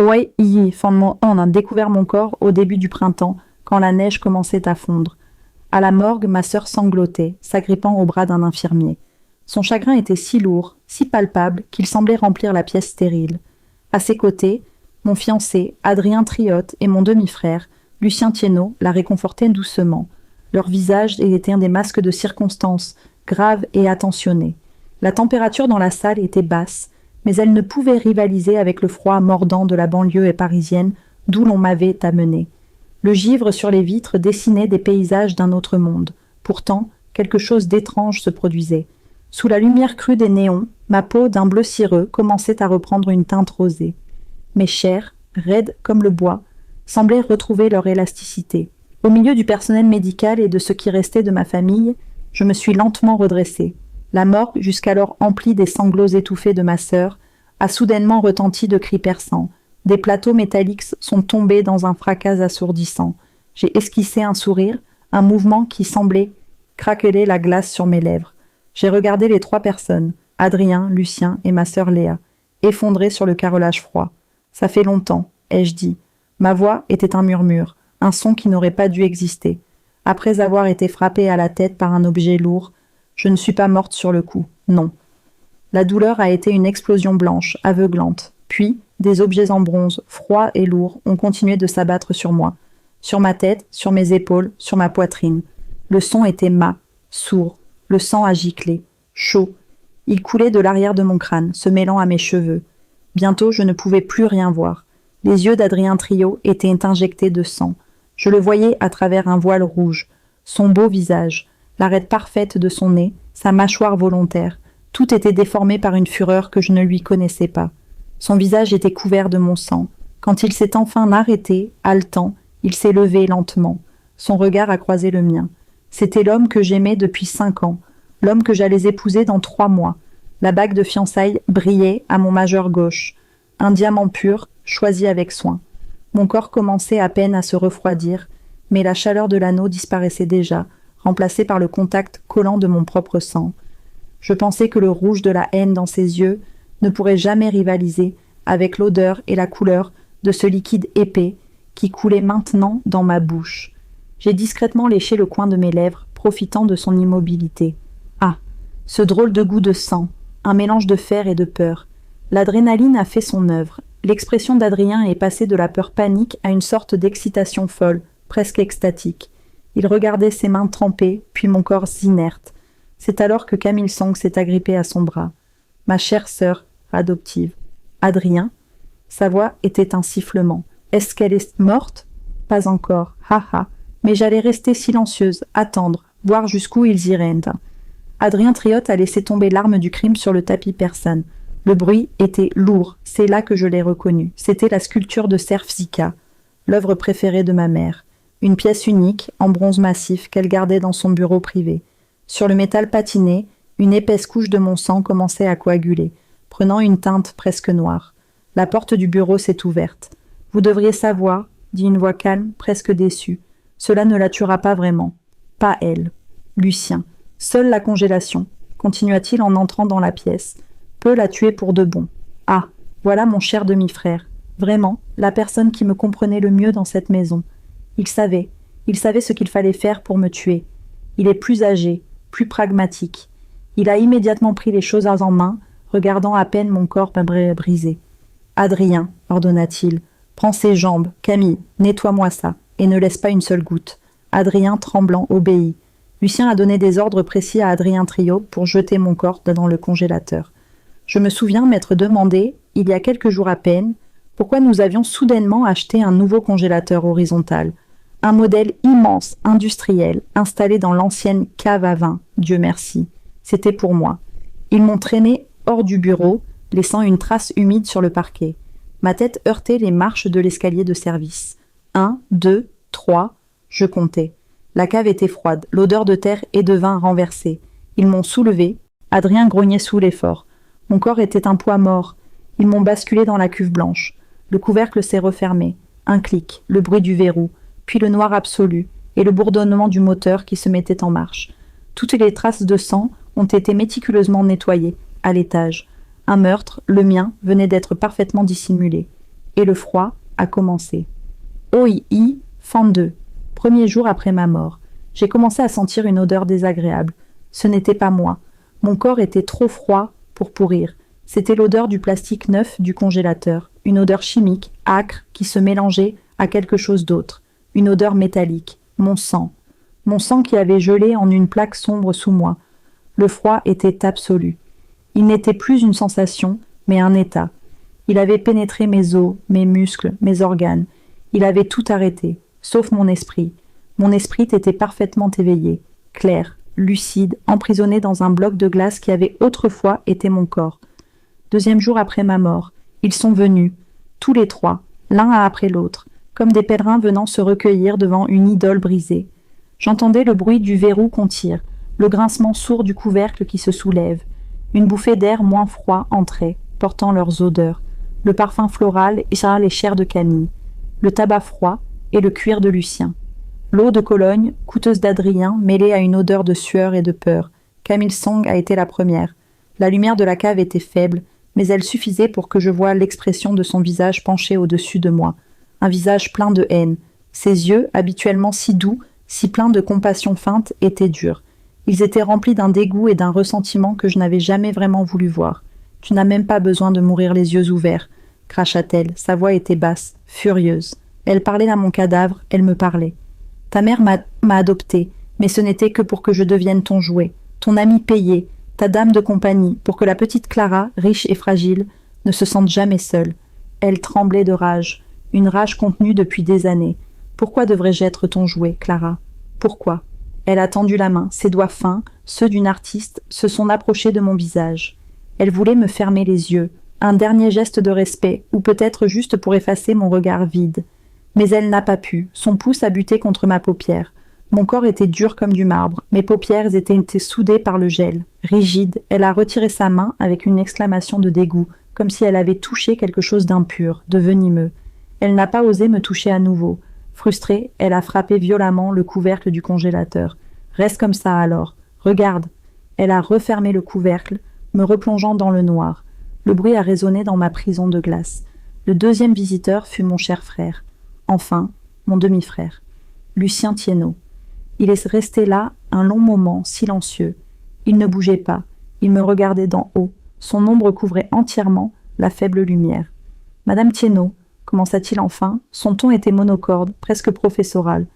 Oi, yi, on a découvert mon corps au début du printemps, quand la neige commençait à fondre. À la morgue, ma sœur sanglotait, s'agrippant au bras d'un infirmier. Son chagrin était si lourd, si palpable, qu'il semblait remplir la pièce stérile. À ses côtés, mon fiancé, Adrien Triotte, et mon demi-frère, Lucien Thienot, la réconfortaient doucement. Leurs visages étaient des masques de circonstance, graves et attentionnés. La température dans la salle était basse, mais elle ne pouvait rivaliser avec le froid mordant de la banlieue parisienne d'où l'on m'avait amené. Le givre sur les vitres dessinait des paysages d'un autre monde. Pourtant, quelque chose d'étrange se produisait. Sous la lumière crue des néons, ma peau d'un bleu cireux commençait à reprendre une teinte rosée. Mes chairs, raides comme le bois, semblaient retrouver leur élasticité. Au milieu du personnel médical et de ce qui restait de ma famille, je me suis lentement redressée. La morgue, jusqu'alors emplie des sanglots étouffés de ma sœur, a soudainement retenti de cris perçants. Des plateaux métalliques sont tombés dans un fracas assourdissant. J'ai esquissé un sourire, un mouvement qui semblait craqueler la glace sur mes lèvres. J'ai regardé les 3 personnes, Adrien, Lucien et ma sœur Léa, effondrées sur le carrelage froid. « Ça fait longtemps », ai-je dit. Ma voix était un murmure, un son qui n'aurait pas dû exister. Après avoir été frappée à la tête par un objet lourd, je ne suis pas morte sur le coup, non. La douleur a été une explosion blanche, aveuglante. Puis, des objets en bronze, froids et lourds, ont continué de s'abattre sur moi. Sur ma tête, sur mes épaules, sur ma poitrine. Le son était mat, sourd. Le sang a giclé, chaud. Il coulait de l'arrière de mon crâne, se mêlant à mes cheveux. Bientôt, je ne pouvais plus rien voir. Les yeux d'Adrien Triot étaient injectés de sang. Je le voyais à travers un voile rouge. Son beau visage, l'arête parfaite de son nez, sa mâchoire volontaire. Tout était déformé par une fureur que je ne lui connaissais pas. Son visage était couvert de mon sang. Quand il s'est enfin arrêté, haletant, il s'est levé lentement. Son regard a croisé le mien. C'était l'homme que j'aimais depuis 5 ans, l'homme que j'allais épouser dans 3 mois. La bague de fiançailles brillait à mon majeur gauche. Un diamant pur, choisi avec soin. Mon corps commençait à peine à se refroidir, mais la chaleur de l'anneau disparaissait déjà, remplacée par le contact collant de mon propre sang. Je pensais que le rouge de la haine dans ses yeux ne pourrait jamais rivaliser avec l'odeur et la couleur de ce liquide épais qui coulait maintenant dans ma bouche. J'ai discrètement léché le coin de mes lèvres, profitant de son immobilité. Ah, ce drôle de goût de sang, un mélange de fer et de peur. L'adrénaline a fait son œuvre. L'expression d'Adrien est passée de la peur panique à une sorte d'excitation folle, presque extatique. Il regardait ses mains trempées, puis mon corps inerte. C'est alors que Camille Song s'est agrippée à son bras. Ma chère sœur adoptive. Adrien. Sa voix était un sifflement. Est-ce qu'elle est morte? Pas encore. Ha ha. Mais j'allais rester silencieuse, attendre, voir jusqu'où ils iraient. Adrien Triotte a laissé tomber l'arme du crime sur le tapis persane. Le bruit était lourd, c'est là que je l'ai reconnu. C'était la sculpture de Cerf Zika, l'œuvre préférée de ma mère. Une pièce unique, en bronze massif, qu'elle gardait dans son bureau privé. Sur le métal patiné, une épaisse couche de mon sang commençait à coaguler, prenant une teinte presque noire. La porte du bureau s'est ouverte. « Vous devriez savoir, » dit une voix calme, presque déçue. « Cela ne la tuera pas vraiment. Pas elle. Lucien. Seule la congélation, » continua-t-il en entrant dans la pièce, « peut la tuer pour de bon. Ah, voilà mon cher demi-frère. Vraiment, la personne qui me comprenait le mieux dans cette maison. Il savait ce qu'il fallait faire pour me tuer. Il est plus âgé, plus pragmatique. Il a immédiatement pris les choses en main, regardant à peine mon corps brisé. « Adrien, » ordonna-t-il, « prends ses jambes, Camille, nettoie-moi ça, et ne laisse pas une seule goutte. » Adrien, tremblant, obéit. Lucien a donné des ordres précis à Adrien Triot pour jeter mon corps dans le congélateur. Je me souviens m'être demandé, il y a quelques jours à peine, pourquoi nous avions soudainement acheté un nouveau congélateur horizontal. Un modèle immense, industriel, installé dans l'ancienne cave à vin, Dieu merci. C'était pour moi. Ils m'ont traîné hors du bureau, laissant une trace humide sur le parquet. Ma tête heurtait les marches de l'escalier de service. 1, 2, 3, je comptais. La cave était froide, l'odeur de terre et de vin renversé. Ils m'ont soulevé. Adrien grognait sous l'effort. Mon corps était un poids mort. Ils m'ont basculé dans la cuve blanche. Le couvercle s'est refermé. Un clic, le bruit du verrou, puis le noir absolu et le bourdonnement du moteur qui se mettait en marche. Toutes les traces de sang ont été méticuleusement nettoyées, à l'étage. Un meurtre, le mien, venait d'être parfaitement dissimulé. Et le froid a commencé. OII, fin 2. Premier jour après ma mort. J'ai commencé à sentir une odeur désagréable. Ce n'était pas moi. Mon corps était trop froid pour pourrir. C'était l'odeur du plastique neuf du congélateur. Une odeur chimique, âcre, qui se mélangeait à quelque chose d'autre. Une odeur métallique. Mon sang. Mon sang qui avait gelé en une plaque sombre sous moi. Le froid était absolu. Il n'était plus une sensation, mais un état. Il avait pénétré mes os, mes muscles, mes organes. Il avait tout arrêté, sauf mon esprit. Mon esprit était parfaitement éveillé, clair, lucide, emprisonné dans un bloc de glace qui avait autrefois été mon corps. Deuxième jour après ma mort, ils sont venus, tous les trois, l'un après l'autre, comme des pèlerins venant se recueillir devant une idole brisée. J'entendais le bruit du verrou qu'on tire, le grincement sourd du couvercle qui se soulève. Une bouffée d'air moins froid entrait, portant leurs odeurs. Le parfum floral et les chairs de Camille, le tabac froid et le cuir de Lucien. L'eau de Cologne, coûteuse d'Adrien, mêlée à une odeur de sueur et de peur. Camille Song a été la première. La lumière de la cave était faible, mais elle suffisait pour que je voie l'expression de son visage penché au-dessus de moi. Un visage plein de haine. Ses yeux, habituellement si doux, si pleins de compassion feinte, étaient durs. Ils étaient remplis d'un dégoût et d'un ressentiment que je n'avais jamais vraiment voulu voir. « Tu n'as même pas besoin de mourir les yeux ouverts », cracha-t-elle. Sa voix était basse, furieuse. Elle parlait à mon cadavre, elle me parlait. « Ta mère m'a adoptée, mais ce n'était que pour que je devienne ton jouet, ton ami payé, ta dame de compagnie, pour que la petite Clara, riche et fragile, ne se sente jamais seule. » Elle tremblait de rage, une rage contenue depuis des années. « Pourquoi devrais-je être ton jouet, Clara ? Pourquoi ?» Elle a tendu la main, ses doigts fins, ceux d'une artiste, se sont approchés de mon visage. Elle voulait me fermer les yeux, un dernier geste de respect, ou peut-être juste pour effacer mon regard vide. Mais elle n'a pas pu, son pouce a buté contre ma paupière. Mon corps était dur comme du marbre, mes paupières étaient soudées par le gel. Rigide, elle a retiré sa main avec une exclamation de dégoût, comme si elle avait touché quelque chose d'impur, de venimeux. Elle n'a pas osé me toucher à nouveau. Frustrée, elle a frappé violemment le couvercle du congélateur. « Reste comme ça alors. Regarde. » Elle a refermé le couvercle, me replongeant dans le noir. Le bruit a résonné dans ma prison de glace. Le deuxième visiteur fut mon cher frère. Enfin, mon demi-frère. Lucien Thienot. Il est resté là un long moment, silencieux. Il ne bougeait pas. Il me regardait d'en haut. Son ombre couvrait entièrement la faible lumière. « Madame Thienot, commença-t-il enfin, son ton était monocorde, presque professoral,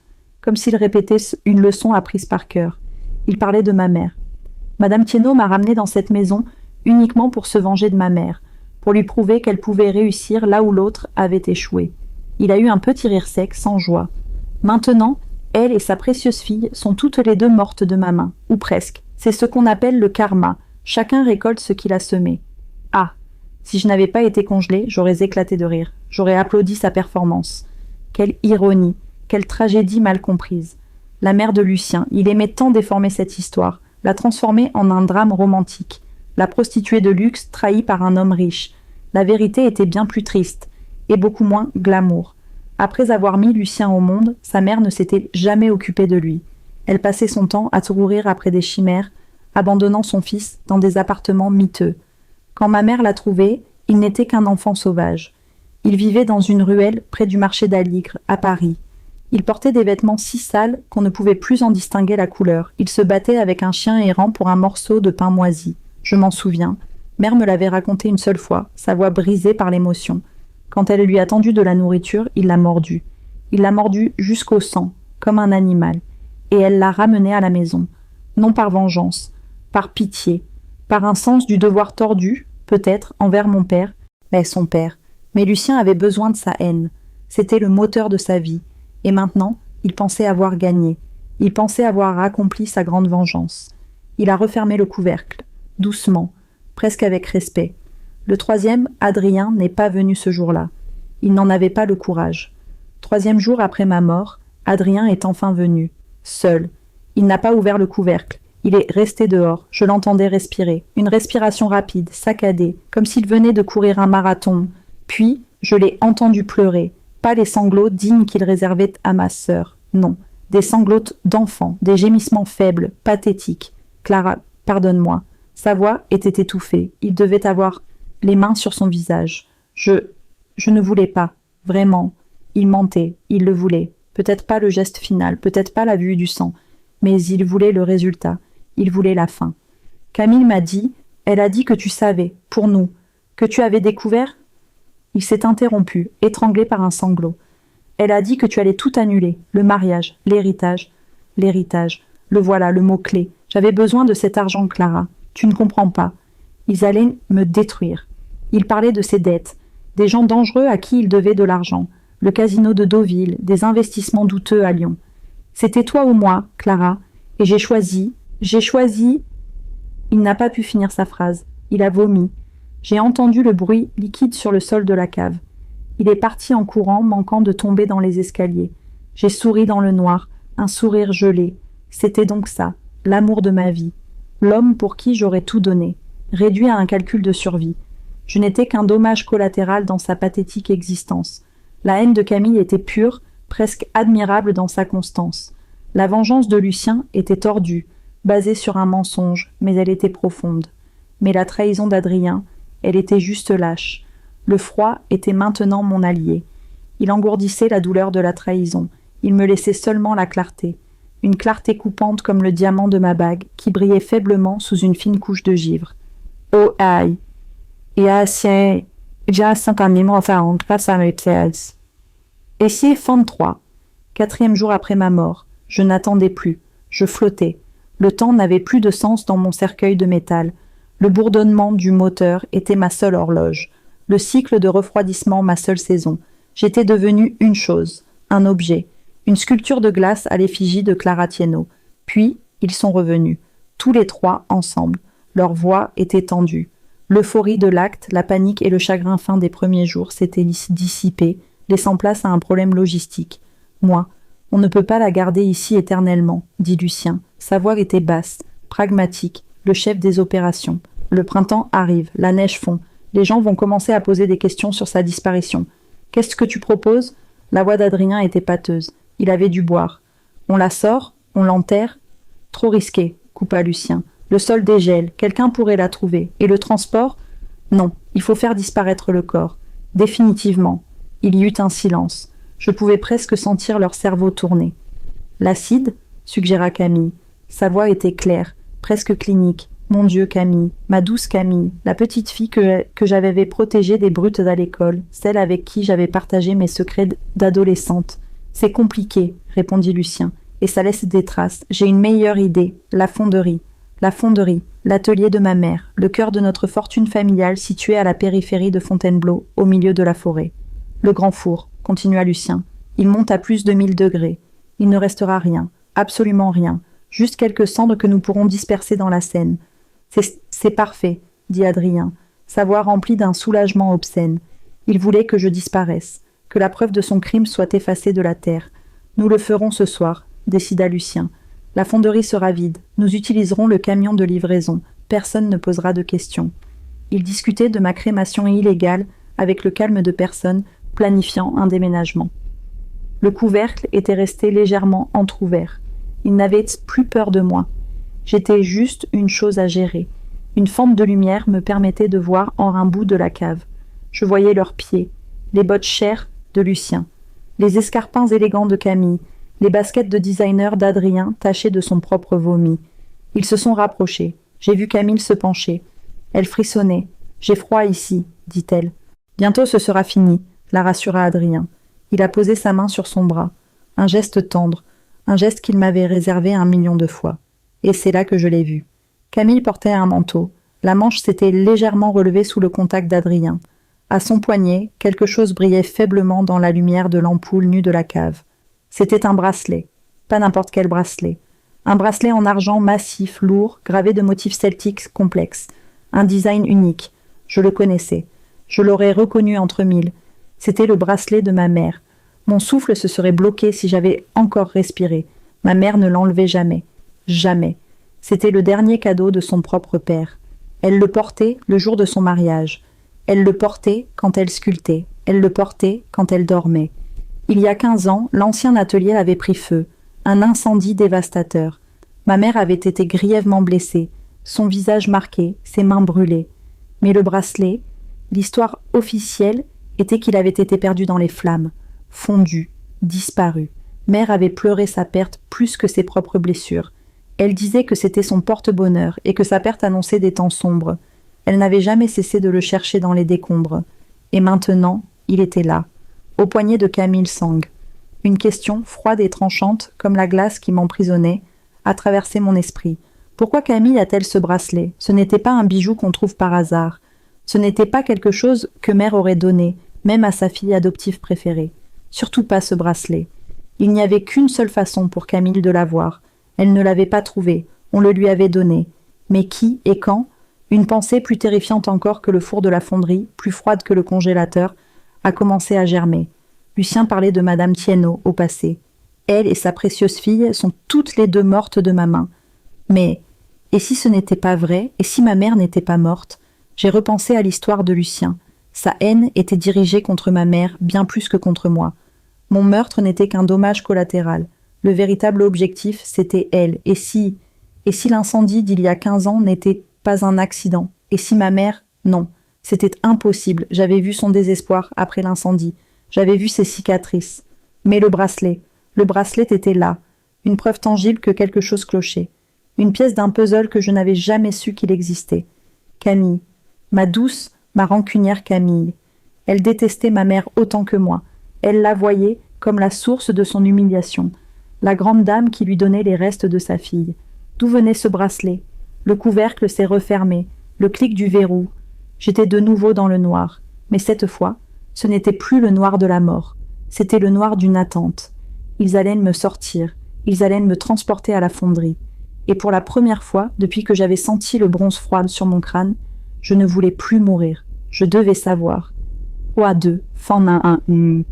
comme s'il répétait une leçon apprise par cœur. Il parlait de ma mère. Madame Thienot m'a ramené dans cette maison uniquement pour se venger de ma mère, pour lui prouver qu'elle pouvait réussir là où l'autre avait échoué. Il a eu un petit rire sec, sans joie. Maintenant, elle et sa précieuse fille sont toutes les deux mortes de ma main, ou presque. C'est ce qu'on appelle le karma. Chacun récolte ce qu'il a semé. Ah, si je n'avais pas été congelée, j'aurais éclaté de rire. J'aurais applaudi sa performance. Quelle ironie, quelle tragédie mal comprise. La mère de Lucien, il aimait tant déformer cette histoire, la transformer en un drame romantique. La prostituée de luxe trahie par un homme riche. La vérité était bien plus triste, et beaucoup moins glamour. Après avoir mis Lucien au monde, sa mère ne s'était jamais occupée de lui. Elle passait son temps à courir après des chimères, abandonnant son fils dans des appartements miteux. Quand ma mère l'a trouvé, il n'était qu'un enfant sauvage. Il vivait dans une ruelle près du marché d'Aligre, à Paris. Il portait des vêtements si sales qu'on ne pouvait plus en distinguer la couleur. Il se battait avec un chien errant pour un morceau de pain moisi. Je m'en souviens. Mère me l'avait raconté une seule fois, sa voix brisée par l'émotion. Quand elle lui a tendu de la nourriture, il l'a mordu. Il l'a mordu jusqu'au sang, comme un animal. Et elle l'a ramené à la maison. Non par vengeance, par pitié, par un sens du devoir tordu, peut-être, envers mon père, mais son père. Mais Lucien avait besoin de sa haine. C'était le moteur de sa vie. Et maintenant, il pensait avoir gagné. Il pensait avoir accompli sa grande vengeance. Il a refermé le couvercle, doucement, presque avec respect. Le troisième, Adrien, n'est pas venu ce jour-là. Il n'en avait pas le courage. Troisième jour après ma mort, Adrien est enfin venu, seul. Il n'a pas ouvert le couvercle. Il est resté dehors. Je l'entendais respirer. Une respiration rapide, saccadée, comme s'il venait de courir un marathon. Puis, je l'ai entendu pleurer. Pas les sanglots dignes qu'il réservait à ma sœur. Non, des sanglots d'enfant, des gémissements faibles, pathétiques. Clara, pardonne-moi. Sa voix était étouffée. Il devait avoir les mains sur son visage. Je ne voulais pas, vraiment. Il mentait, il le voulait. Peut-être pas le geste final, peut-être pas la vue du sang, mais il voulait le résultat, il voulait la fin. Camille m'a dit, elle a dit que tu savais, pour nous, que tu avais découvert. Il s'est interrompu, étranglé par un sanglot. Elle a dit que tu allais tout annuler, le mariage, l'héritage. L'héritage, le voilà, le mot-clé. J'avais besoin de cet argent, Clara. Tu ne comprends pas. Ils allaient me détruire. Il parlait de ses dettes, des gens dangereux à qui il devait de l'argent, le casino de Deauville, des investissements douteux à Lyon. C'était toi ou moi, Clara, et j'ai choisi. Il n'a pas pu finir sa phrase. Il a vomi. J'ai entendu le bruit liquide sur le sol de la cave. Il est parti en courant, manquant de tomber dans les escaliers. J'ai souri dans le noir, un sourire gelé. C'était donc ça, l'amour de ma vie. L'homme pour qui j'aurais tout donné, réduit à un calcul de survie. Je n'étais qu'un dommage collatéral dans sa pathétique existence. La haine de Camille était pure, presque admirable dans sa constance. La vengeance de Lucien était tordue, basée sur un mensonge, mais elle était profonde. Mais la trahison d'Adrien, elle était juste lâche. Le froid était maintenant mon allié. Il engourdissait la douleur de la trahison. Il me laissait seulement la clarté. Une clarté coupante comme le diamant de ma bague, qui brillait faiblement sous une fine couche de givre. Oh aïe! J'ai 50 000 enfin, grâce à mes pièces. Essai fin 3. 4e jour après ma mort. Je n'attendais plus. Je flottais. Le temps n'avait plus de sens dans mon cercueil de métal. Le bourdonnement du moteur était ma seule horloge. Le cycle de refroidissement ma seule saison. J'étais devenue une chose, un objet, une sculpture de glace à l'effigie de Clara Tienot. Puis, ils sont revenus, tous les trois ensemble. Leurs voix étaient tendues. L'euphorie de l'acte, la panique et le chagrin fin des premiers jours s'étaient dissipés, laissant place à un problème logistique. Moi, on ne peut pas la garder ici éternellement, dit Lucien. Sa voix était basse, pragmatique, le chef des opérations. Le printemps arrive, la neige fond. Les gens vont commencer à poser des questions sur sa disparition. « Qu'est-ce que tu proposes ?» La voix d'Adrien était pâteuse. Il avait dû boire. « On la sort ? On l'enterre ?»« Trop risqué, » coupa Lucien. « Le sol dégèle, quelqu'un pourrait la trouver. Et le transport ? Non, il faut faire disparaître le corps. Définitivement. » Il y eut un silence. Je pouvais presque sentir leur cerveau tourner. « L'acide ?» suggéra Camille. Sa voix était claire, presque clinique. Mon Dieu, Camille, ma douce Camille, la petite fille que j'avais protégée des brutes à l'école, celle avec qui j'avais partagé mes secrets d'adolescente. C'est compliqué, répondit Lucien, et ça laisse des traces. J'ai une meilleure idée, la fonderie. La fonderie, l'atelier de ma mère, le cœur de notre fortune familiale située à la périphérie de Fontainebleau, au milieu de la forêt. Le grand four, continua Lucien. Il monte à plus de 1000 degrés. Il ne restera rien, absolument rien, juste quelques cendres que nous pourrons disperser dans la Seine. C'est parfait, dit Adrien, sa voix remplie d'un soulagement obscène. Il voulait que je disparaisse, que la preuve de son crime soit effacée de la terre. Nous le ferons ce soir, décida Lucien. La fonderie sera vide. Nous utiliserons le camion de livraison. Personne ne posera de questions. Il discutait de ma crémation illégale avec le calme de personnes planifiant un déménagement. Le couvercle était resté légèrement entr'ouvert. Il n'avait plus peur de moi. J'étais juste une chose à gérer. Une fente de lumière me permettait de voir en un bout de la cave. Je voyais leurs pieds, les bottes chères de Lucien, les escarpins élégants de Camille, les baskets de designer d'Adrien tachées de son propre vomi. Ils se sont rapprochés. J'ai vu Camille se pencher. Elle frissonnait. « J'ai froid ici, » dit-elle. « Bientôt ce sera fini, » la rassura Adrien. Il a posé sa main sur son bras. Un geste tendre, un geste qu'il m'avait réservé 1 million de fois. Et c'est là que je l'ai vu. Camille portait un manteau. La manche s'était légèrement relevée sous le contact d'Adrien. À son poignet, quelque chose brillait faiblement dans la lumière de l'ampoule nue de la cave. C'était un bracelet. Pas n'importe quel bracelet. Un bracelet en argent massif, lourd, gravé de motifs celtiques complexes. Un design unique. Je le connaissais. Je l'aurais reconnu entre 1000. C'était le bracelet de ma mère. Mon souffle se serait bloqué si j'avais encore respiré. Ma mère ne l'enlevait jamais. Jamais. C'était le dernier cadeau de son propre père. Elle le portait le jour de son mariage. Elle le portait quand elle sculptait. Elle le portait quand elle dormait. Il y a 15 ans, l'ancien atelier avait pris feu. Un incendie dévastateur. Ma mère avait été grièvement blessée, son visage marqué, ses mains brûlées. Mais le bracelet, l'histoire officielle, était qu'il avait été perdu dans les flammes, fondu, disparu. Mère avait pleuré sa perte plus que ses propres blessures. Elle disait que c'était son porte-bonheur et que sa perte annonçait des temps sombres. Elle n'avait jamais cessé de le chercher dans les décombres. Et maintenant, il était là, au poignet de Camille Sang. Une question, froide et tranchante, comme la glace qui m'emprisonnait, a traversé mon esprit. Pourquoi Camille a-t-elle ce bracelet? Ce n'était pas un bijou qu'on trouve par hasard. Ce n'était pas quelque chose que mère aurait donné, même à sa fille adoptive préférée. Surtout pas ce bracelet. Il n'y avait qu'une seule façon pour Camille de l'avoir. Elle ne l'avait pas trouvé, on le lui avait donné. Mais qui et quand? Une pensée plus terrifiante encore que le four de la fonderie, plus froide que le congélateur, a commencé à germer. Lucien parlait de Madame Thienot au passé. Elle et sa précieuse fille sont toutes les deux mortes de ma main. Mais, et si ce n'était pas vrai, et si ma mère n'était pas morte? J'ai repensé à l'histoire de Lucien. Sa haine était dirigée contre ma mère bien plus que contre moi. Mon meurtre n'était qu'un dommage collatéral. Le véritable objectif, c'était elle. Et si l'incendie d'il y a 15 ans n'était pas un accident? Et si ma mère? Non. C'était impossible. J'avais vu son désespoir après l'incendie. J'avais vu ses cicatrices. Mais le bracelet était là. Une preuve tangible que quelque chose clochait. Une pièce d'un puzzle que je n'avais jamais su qu'il existait. Camille. Ma douce, ma rancunière Camille. Elle détestait ma mère autant que moi. Elle la voyait comme la source de son humiliation. La grande dame qui lui donnait les restes de sa fille. D'où venait ce bracelet? Le couvercle s'est refermé, le clic du verrou. J'étais de nouveau dans le noir. Mais cette fois, ce n'était plus le noir de la mort. C'était le noir d'une attente. Ils allaient me sortir. Ils allaient me transporter à la fonderie. Et pour la première fois, depuis que j'avais senti le bronze froid sur mon crâne, je ne voulais plus mourir. Je devais savoir. Oa 2, fan 1.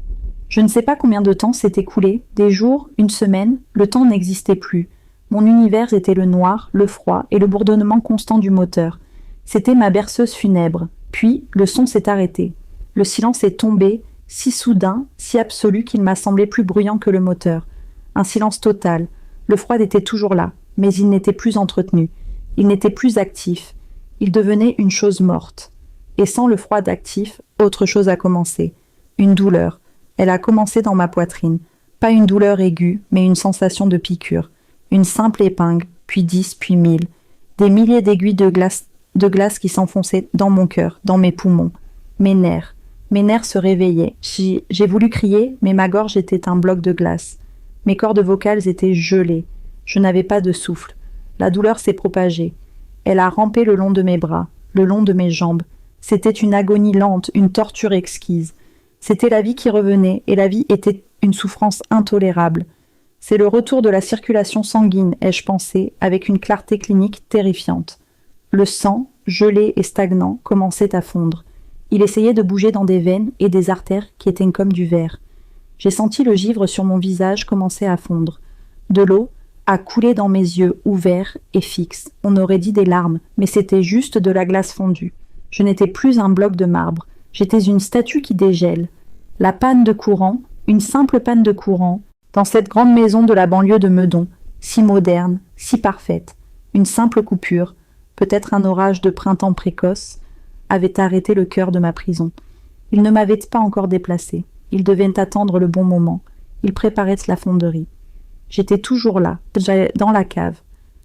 Je ne sais pas combien de temps s'est écoulé, des jours, une semaine, le temps n'existait plus. Mon univers était le noir, le froid et le bourdonnement constant du moteur. C'était ma berceuse funèbre. Puis, le son s'est arrêté. Le silence est tombé, si soudain, si absolu qu'il m'a semblé plus bruyant que le moteur. Un silence total. Le froid était toujours là, mais il n'était plus entretenu. Il n'était plus actif. Il devenait une chose morte. Et sans le froid actif, autre chose a commencé. Une douleur. Elle a commencé dans ma poitrine. Pas une douleur aiguë, mais une sensation de piqûre. Une simple épingle, puis 10, puis 1000. Des milliers d'aiguilles de glace qui s'enfonçaient dans mon cœur, dans mes poumons. Mes nerfs se réveillaient. J'ai voulu crier, mais ma gorge était un bloc de glace. Mes cordes vocales étaient gelées. Je n'avais pas de souffle. La douleur s'est propagée. Elle a rampé le long de mes bras, le long de mes jambes. C'était une agonie lente, une torture exquise. C'était la vie qui revenait, et la vie était une souffrance intolérable. C'est le retour de la circulation sanguine, ai-je pensé, avec une clarté clinique terrifiante. Le sang, gelé et stagnant, commençait à fondre. Il essayait de bouger dans des veines et des artères qui étaient comme du verre. J'ai senti le givre sur mon visage commencer à fondre. De l'eau a coulé dans mes yeux, ouverts et fixes. On aurait dit des larmes, mais c'était juste de la glace fondue. Je n'étais plus un bloc de marbre. J'étais une statue qui dégèle. La panne de courant, une simple panne de courant, dans cette grande maison de la banlieue de Meudon, si moderne, si parfaite. Une simple coupure, peut-être un orage de printemps précoce, avait arrêté le cœur de ma prison. Il ne m'avait pas encore déplacé. Il devait attendre le bon moment. Il préparait la fonderie. J'étais toujours là, dans la cave.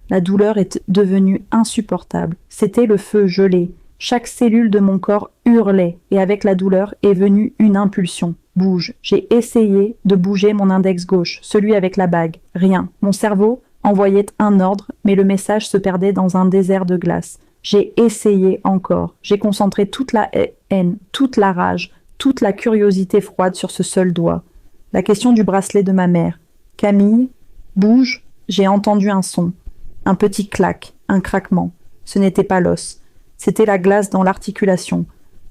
La douleur est devenue insupportable. C'était le feu gelé. Chaque cellule de mon corps hurlait, et avec la douleur est venue une impulsion. Bouge. J'ai essayé de bouger mon index gauche, celui avec la bague. Rien. Mon cerveau envoyait un ordre, mais le message se perdait dans un désert de glace. J'ai essayé encore. J'ai concentré toute la haine, toute la rage, toute la curiosité froide sur ce seul doigt. La question du bracelet de ma mère. Camille, bouge. J'ai entendu un son. Un petit clac, un craquement. Ce n'était pas l'os. C'était la glace dans l'articulation.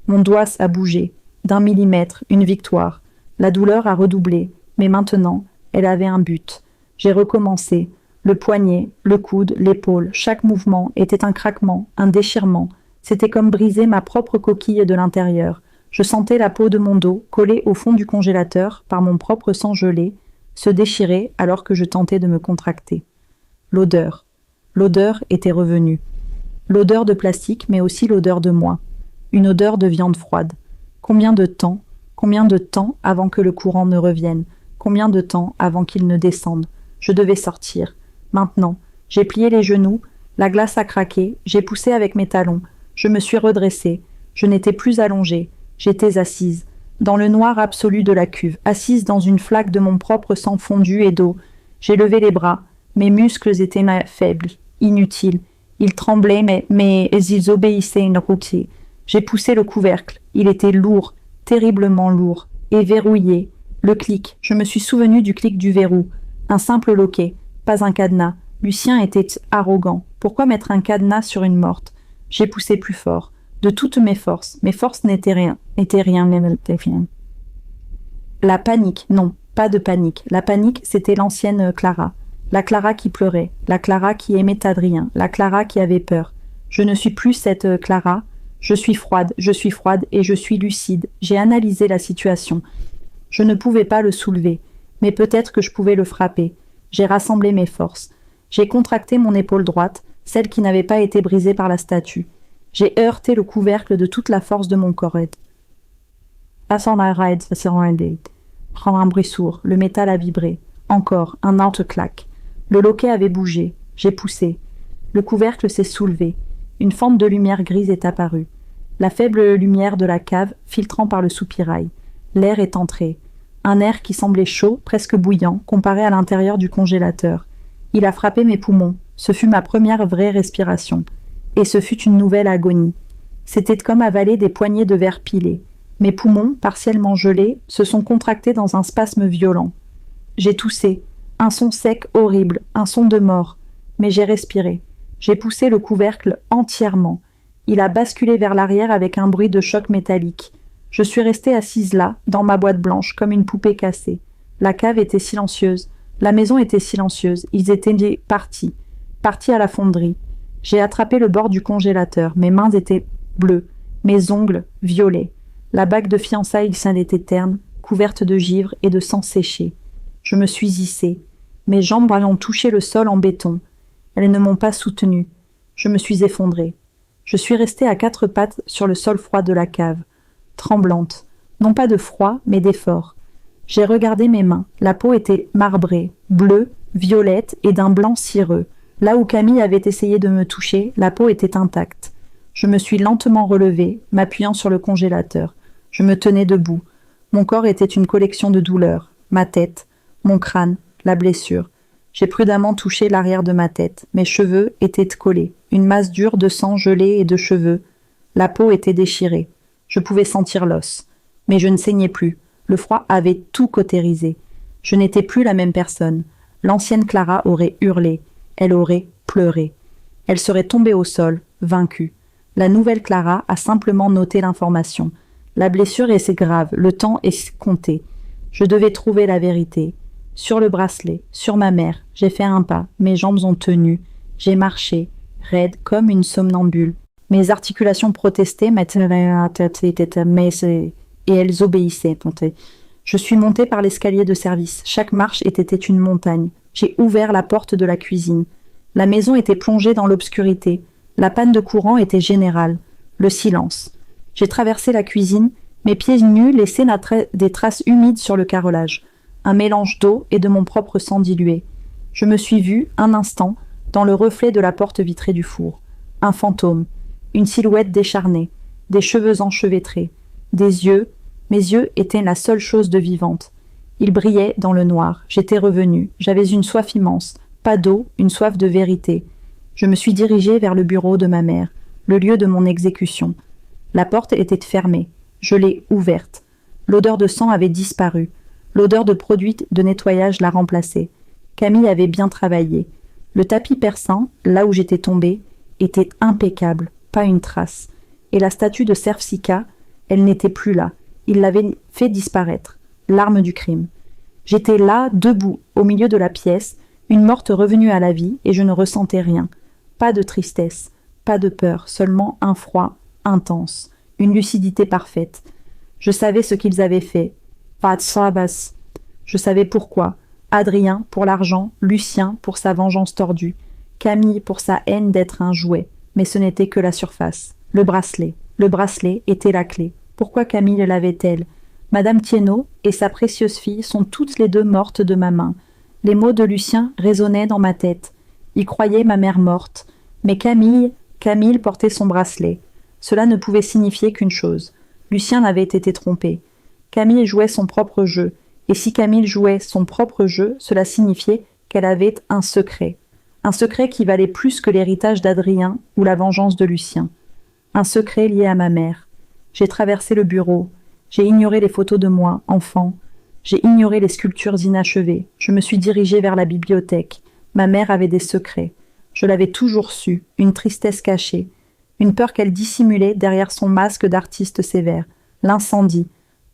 Mon doigt a bougé. D'1 millimètre, une victoire. La douleur a redoublé, mais maintenant, elle avait un but. J'ai recommencé. Le poignet, le coude, l'épaule, chaque mouvement était un craquement, un déchirement. C'était comme briser ma propre coquille de l'intérieur. Je sentais la peau de mon dos, collée au fond du congélateur par mon propre sang gelé, se déchirer alors que je tentais de me contracter. L'odeur. L'odeur était revenue. L'odeur de plastique, mais aussi l'odeur de moi. Une odeur de viande froide. Combien de temps, Combien de temps avant que le courant ne revienne? Combien de temps avant qu'il ne descende? Je devais sortir. Maintenant. J'ai plié les genoux, la glace a craqué, j'ai poussé avec mes talons. Je me suis redressée. Je n'étais plus allongée. J'étais assise. Dans le noir absolu de la cuve, assise dans une flaque de mon propre sang fondu et d'eau. J'ai levé les bras. Mes muscles étaient faibles, inutiles. Ils tremblaient, mais ils obéissaient une routine. J'ai poussé le couvercle. Il était lourd, terriblement lourd, et verrouillé. Le clic. Je me suis souvenu du clic du verrou. Un simple loquet, pas un cadenas. Lucien était arrogant. Pourquoi mettre un cadenas sur une morte? J'ai poussé plus fort. De toutes mes forces. Mes forces n'étaient rien. La panique. Non, pas de panique. La panique, c'était l'ancienne Clara. La Clara qui pleurait. La Clara qui aimait Adrien. La Clara qui avait peur. Je ne suis plus cette Clara. Je suis froide et je suis lucide. J'ai analysé la situation. Je ne pouvais pas le soulever. Mais peut-être que je pouvais le frapper. J'ai rassemblé mes forces. J'ai contracté mon épaule droite, celle qui n'avait pas été brisée par la statue. J'ai heurté le couvercle de toute la force de mon corps. Prends un bruit sourd, le métal a vibré. Encore, un autre claque. Le loquet avait bougé. J'ai poussé. Le couvercle s'est soulevé. Une forme de lumière grise est apparue. La faible lumière de la cave filtrant par le soupirail. L'air est entré. Un air qui semblait chaud, presque bouillant, comparé à l'intérieur du congélateur. Il a frappé mes poumons. Ce fut ma première vraie respiration. Et ce fut une nouvelle agonie. C'était comme avaler des poignées de verre pilées. Mes poumons, partiellement gelés, se sont contractés dans un spasme violent. J'ai toussé. Un son sec horrible, un son de mort. Mais j'ai respiré. J'ai poussé le couvercle entièrement. Il a basculé vers l'arrière avec un bruit de choc métallique. Je suis restée assise là, dans ma boîte blanche, comme une poupée cassée. La cave était silencieuse. La maison était silencieuse. Ils étaient partis. Partis à la fonderie. J'ai attrapé le bord du congélateur. Mes mains étaient bleues. Mes ongles violets. La bague de fiançailles s'en était terne, couverte de givre et de sang séché. Je me suis hissée. Mes jambes ont touché le sol en béton. Elles ne m'ont pas soutenue. Je me suis effondrée. Je suis restée à quatre pattes sur le sol froid de la cave, tremblante, non pas de froid, mais d'effort. J'ai regardé mes mains. La peau était marbrée, bleue, violette et d'un blanc cireux. Là où Camille avait essayé de me toucher, la peau était intacte. Je me suis lentement relevée, m'appuyant sur le congélateur. Je me tenais debout. Mon corps était une collection de douleurs. Ma tête, mon crâne, la blessure. J'ai prudemment touché l'arrière de ma tête. Mes cheveux étaient collés. Une masse dure de sang gelé et de cheveux. La peau était déchirée. Je pouvais sentir l'os. Mais je ne saignais plus. Le froid avait tout cautérisé. Je n'étais plus la même personne. L'ancienne Clara aurait hurlé. Elle aurait pleuré. Elle serait tombée au sol, vaincue. La nouvelle Clara a simplement noté l'information. La blessure est grave. Le temps est compté. Je devais trouver la vérité. Sur le bracelet, sur ma mère, j'ai fait un pas, mes jambes ont tenu, j'ai marché, raide comme une somnambule. Mes articulations protestaient, mais et elles obéissaient. Je suis montée par l'escalier de service. Chaque marche était une montagne. J'ai ouvert la porte de la cuisine. La maison était plongée dans l'obscurité. La panne de courant était générale. Le silence. J'ai traversé la cuisine. Mes pieds nus laissaient des traces humides sur le carrelage. Un mélange d'eau et de mon propre sang dilué. Je me suis vue, un instant, dans le reflet de la porte vitrée du four. Un fantôme, une silhouette décharnée, des cheveux enchevêtrés, des yeux. Mes yeux étaient la seule chose de vivante. Ils brillaient dans le noir. J'étais revenue. J'avais une soif immense. Pas d'eau, une soif de vérité. Je me suis dirigée vers le bureau de ma mère, le lieu de mon exécution. La porte était fermée. Je l'ai ouverte. L'odeur de sang avait disparu. L'odeur de produit de nettoyage l'a remplacée. Camille avait bien travaillé. Le tapis persan, là où j'étais tombée, était impeccable, pas une trace. Et la statue de Serfsika, elle n'était plus là. Il l'avait fait disparaître. L'arme du crime. J'étais là, debout, au milieu de la pièce, une morte revenue à la vie, et je ne ressentais rien. Pas de tristesse, pas de peur, seulement un froid intense, une lucidité parfaite. Je savais ce qu'ils avaient fait. Je savais pourquoi. Adrien pour l'argent, Lucien pour sa vengeance tordue, Camille pour sa haine d'être un jouet. Mais ce n'était que la surface. Le bracelet. Le bracelet était la clé. Pourquoi Camille l'avait-elle? Madame Thiénot et sa précieuse fille sont toutes les deux mortes de ma main. Les mots de Lucien résonnaient dans ma tête. Il croyait ma mère morte. Mais Camille portait son bracelet. Cela ne pouvait signifier qu'une chose. Lucien avait été trompé. Camille jouait son propre jeu. Et si Camille jouait son propre jeu, cela signifiait qu'elle avait un secret. Un secret qui valait plus que l'héritage d'Adrien ou la vengeance de Lucien. Un secret lié à ma mère. J'ai traversé le bureau. J'ai ignoré les photos de moi, enfant. J'ai ignoré les sculptures inachevées. Je me suis dirigée vers la bibliothèque. Ma mère avait des secrets. Je l'avais toujours su, une tristesse cachée, une peur qu'elle dissimulait derrière son masque d'artiste sévère. L'incendie.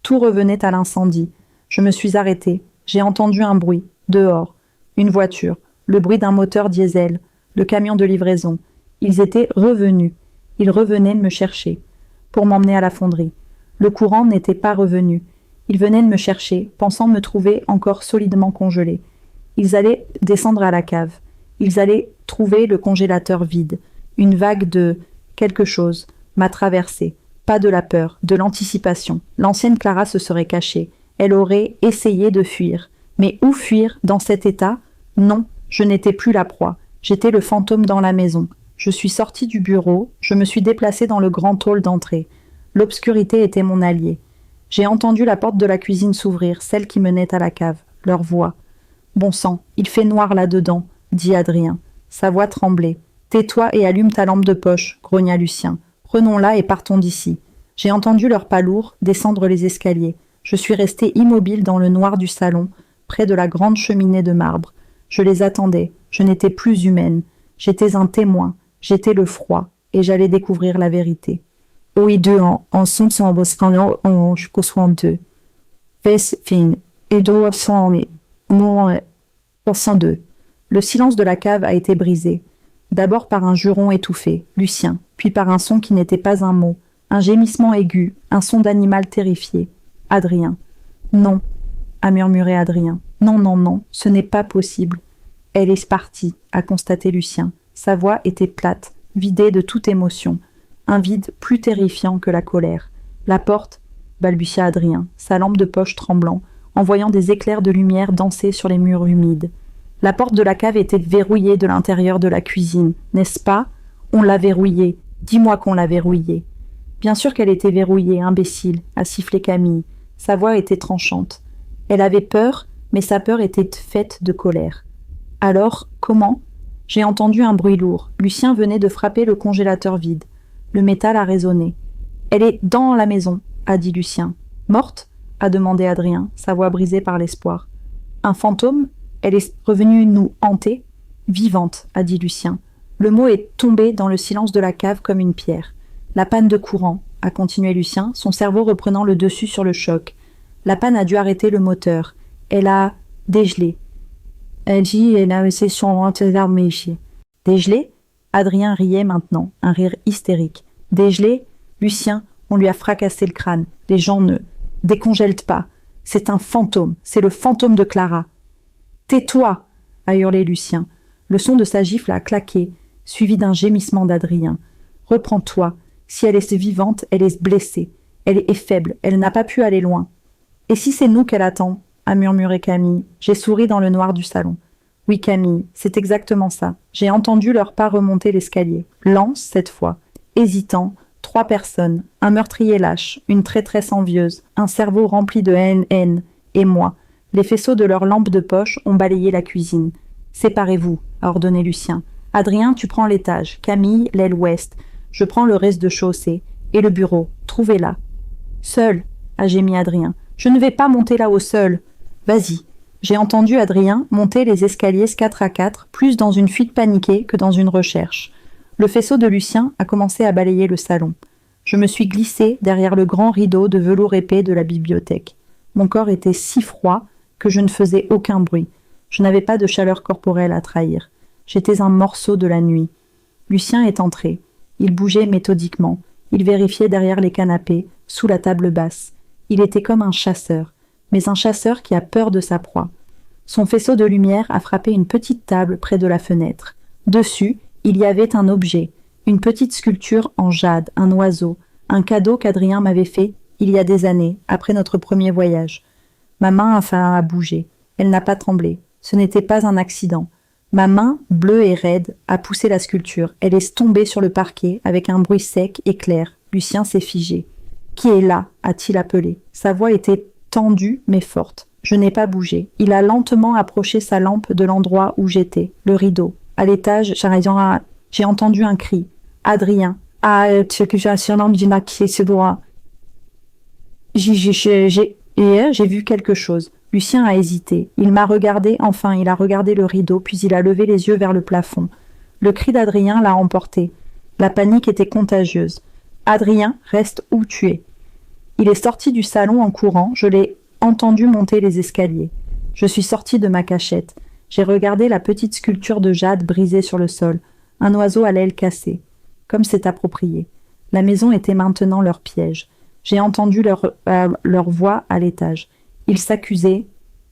Tout revenait à l'incendie. Je me suis arrêtée. J'ai entendu un bruit. Dehors. Une voiture. Le bruit d'un moteur diesel. Le camion de livraison. Ils étaient revenus. Ils revenaient me chercher. Pour m'emmener à la fonderie. Le courant n'était pas revenu. Ils venaient de me chercher, pensant me trouver encore solidement congelée. Ils allaient descendre à la cave. Ils allaient trouver le congélateur vide. Une vague de quelque chose m'a traversée. Pas de la peur, de l'anticipation. L'ancienne Clara se serait cachée. Elle aurait essayé de fuir. Mais où fuir dans cet état? Non, je n'étais plus la proie. J'étais le fantôme dans la maison. Je suis sortie du bureau, je me suis déplacée dans le grand hall d'entrée. L'obscurité était mon allié. J'ai entendu la porte de la cuisine s'ouvrir, celle qui menait à la cave. Leur voix. « Bon sang, il fait noir là-dedans », dit Adrien. Sa voix tremblait. « Tais-toi et allume ta lampe de poche », grogna Lucien. « Prenons-la et partons d'ici. » J'ai entendu leurs pas lourds descendre les escaliers. Je suis restée immobile dans le noir du salon, près de la grande cheminée de marbre. Je les attendais. Je n'étais plus humaine. J'étais un témoin. J'étais le froid. Et j'allais découvrir la vérité. Oui, deux en sont en boscanant en jusqu'au 62. Fes fin. Et deux sont mon 102. Le silence de la cave a été brisé. D'abord par un juron étouffé, Lucien, puis par un son qui n'était pas un mot, un gémissement aigu, un son d'animal terrifié. Adrien. Non, a murmuré Adrien. Non, non, non, ce n'est pas possible. Elle est partie, a constaté Lucien. Sa voix était plate, vidée de toute émotion. Un vide plus terrifiant que la colère. La porte, balbutia Adrien, sa lampe de poche tremblant, en voyant des éclairs de lumière danser sur les murs humides. La porte de la cave était verrouillée de l'intérieur de la cuisine, n'est-ce pas? On l'a verrouillée. Dis-moi qu'on l'a verrouillée. Bien sûr qu'elle était verrouillée, imbécile, a sifflé Camille. Sa voix était tranchante. Elle avait peur, mais sa peur était faite de colère. Alors, comment? J'ai entendu un bruit lourd. Lucien venait de frapper le congélateur vide. Le métal a résonné. « Elle est dans la maison », a dit Lucien. « Morte ?» a demandé Adrien, sa voix brisée par l'espoir. « Un fantôme? Elle est revenue nous hanter ?»« Vivante », a dit Lucien. Le mot est tombé dans le silence de la cave comme une pierre. « La panne de courant », a continué Lucien, son cerveau reprenant le dessus sur le choc. La panne a dû arrêter le moteur. Elle a dégelé. Elle dit elle a essayé son Dégelé? Adrien riait maintenant, un rire hystérique. Dégelé? Lucien, on lui a fracassé le crâne. Les gens ne décongèlent pas. C'est un fantôme. C'est le fantôme de Clara. Tais-toi! A hurlé Lucien. Le son de sa gifle a claqué, suivi d'un gémissement d'Adrien. Reprends-toi. Si elle est vivante, elle est blessée. Elle est faible. Elle n'a pas pu aller loin. Et si c'est nous qu'elle attend? A murmuré Camille. J'ai souri dans le noir du salon. Oui, Camille, c'est exactement ça. J'ai entendu leurs pas remonter l'escalier. Lents, cette fois. Hésitants. 3 personnes. Un meurtrier lâche. Une traîtresse envieuse. Un cerveau rempli de haine. Et moi. Les faisceaux de leurs lampes de poche ont balayé la cuisine. Séparez-vous, a ordonné Lucien. Adrien, tu prends l'étage. Camille, l'aile ouest. Je prends le rez-de-chaussée. Et le bureau. Trouvez-la. Seul, a gémi Adrien. Je ne vais pas monter là-haut seul. Vas-y. J'ai entendu Adrien monter les escaliers 4 à 4, plus dans une fuite paniquée que dans une recherche. Le faisceau de Lucien a commencé à balayer le salon. Je me suis glissée derrière le grand rideau de velours épais de la bibliothèque. Mon corps était si froid que je ne faisais aucun bruit. Je n'avais pas de chaleur corporelle à trahir. J'étais un morceau de la nuit. Lucien est entré. Il bougeait méthodiquement. Il vérifiait derrière les canapés, sous la table basse. Il était comme un chasseur, mais un chasseur qui a peur de sa proie. Son faisceau de lumière a frappé une petite table près de la fenêtre. Dessus, il y avait un objet, une petite sculpture en jade, un oiseau, un cadeau qu'Adrien m'avait fait il y a des années, après notre premier voyage. Ma main a bougé. Elle n'a pas tremblé. Ce n'était pas un accident. Ma main, bleue et raide, a poussé la sculpture. Elle est tombée sur le parquet avec un bruit sec et clair. Lucien s'est figé. « Qui est là » a-t-il appelé. Sa voix était tendue mais forte. Je n'ai pas bougé. Il a lentement approché sa lampe de l'endroit où j'étais, le rideau. À l'étage, j'ai entendu un cri. « Adrien !»« Ah, j'ai vu quelque chose. Lucien a hésité. Il m'a regardé, enfin, il a regardé le rideau, puis il a levé les yeux vers le plafond. Le cri d'Adrien l'a emporté. La panique était contagieuse. « Adrien, reste où tu es. » Il est sorti du salon en courant, je l'ai entendu monter les escaliers. Je suis sorti de ma cachette. J'ai regardé la petite sculpture de jade brisée sur le sol, un oiseau à l'aile cassée. Comme c'est approprié. La maison était maintenant leur piège. J'ai entendu leur voix à l'étage. Ils s'accusaient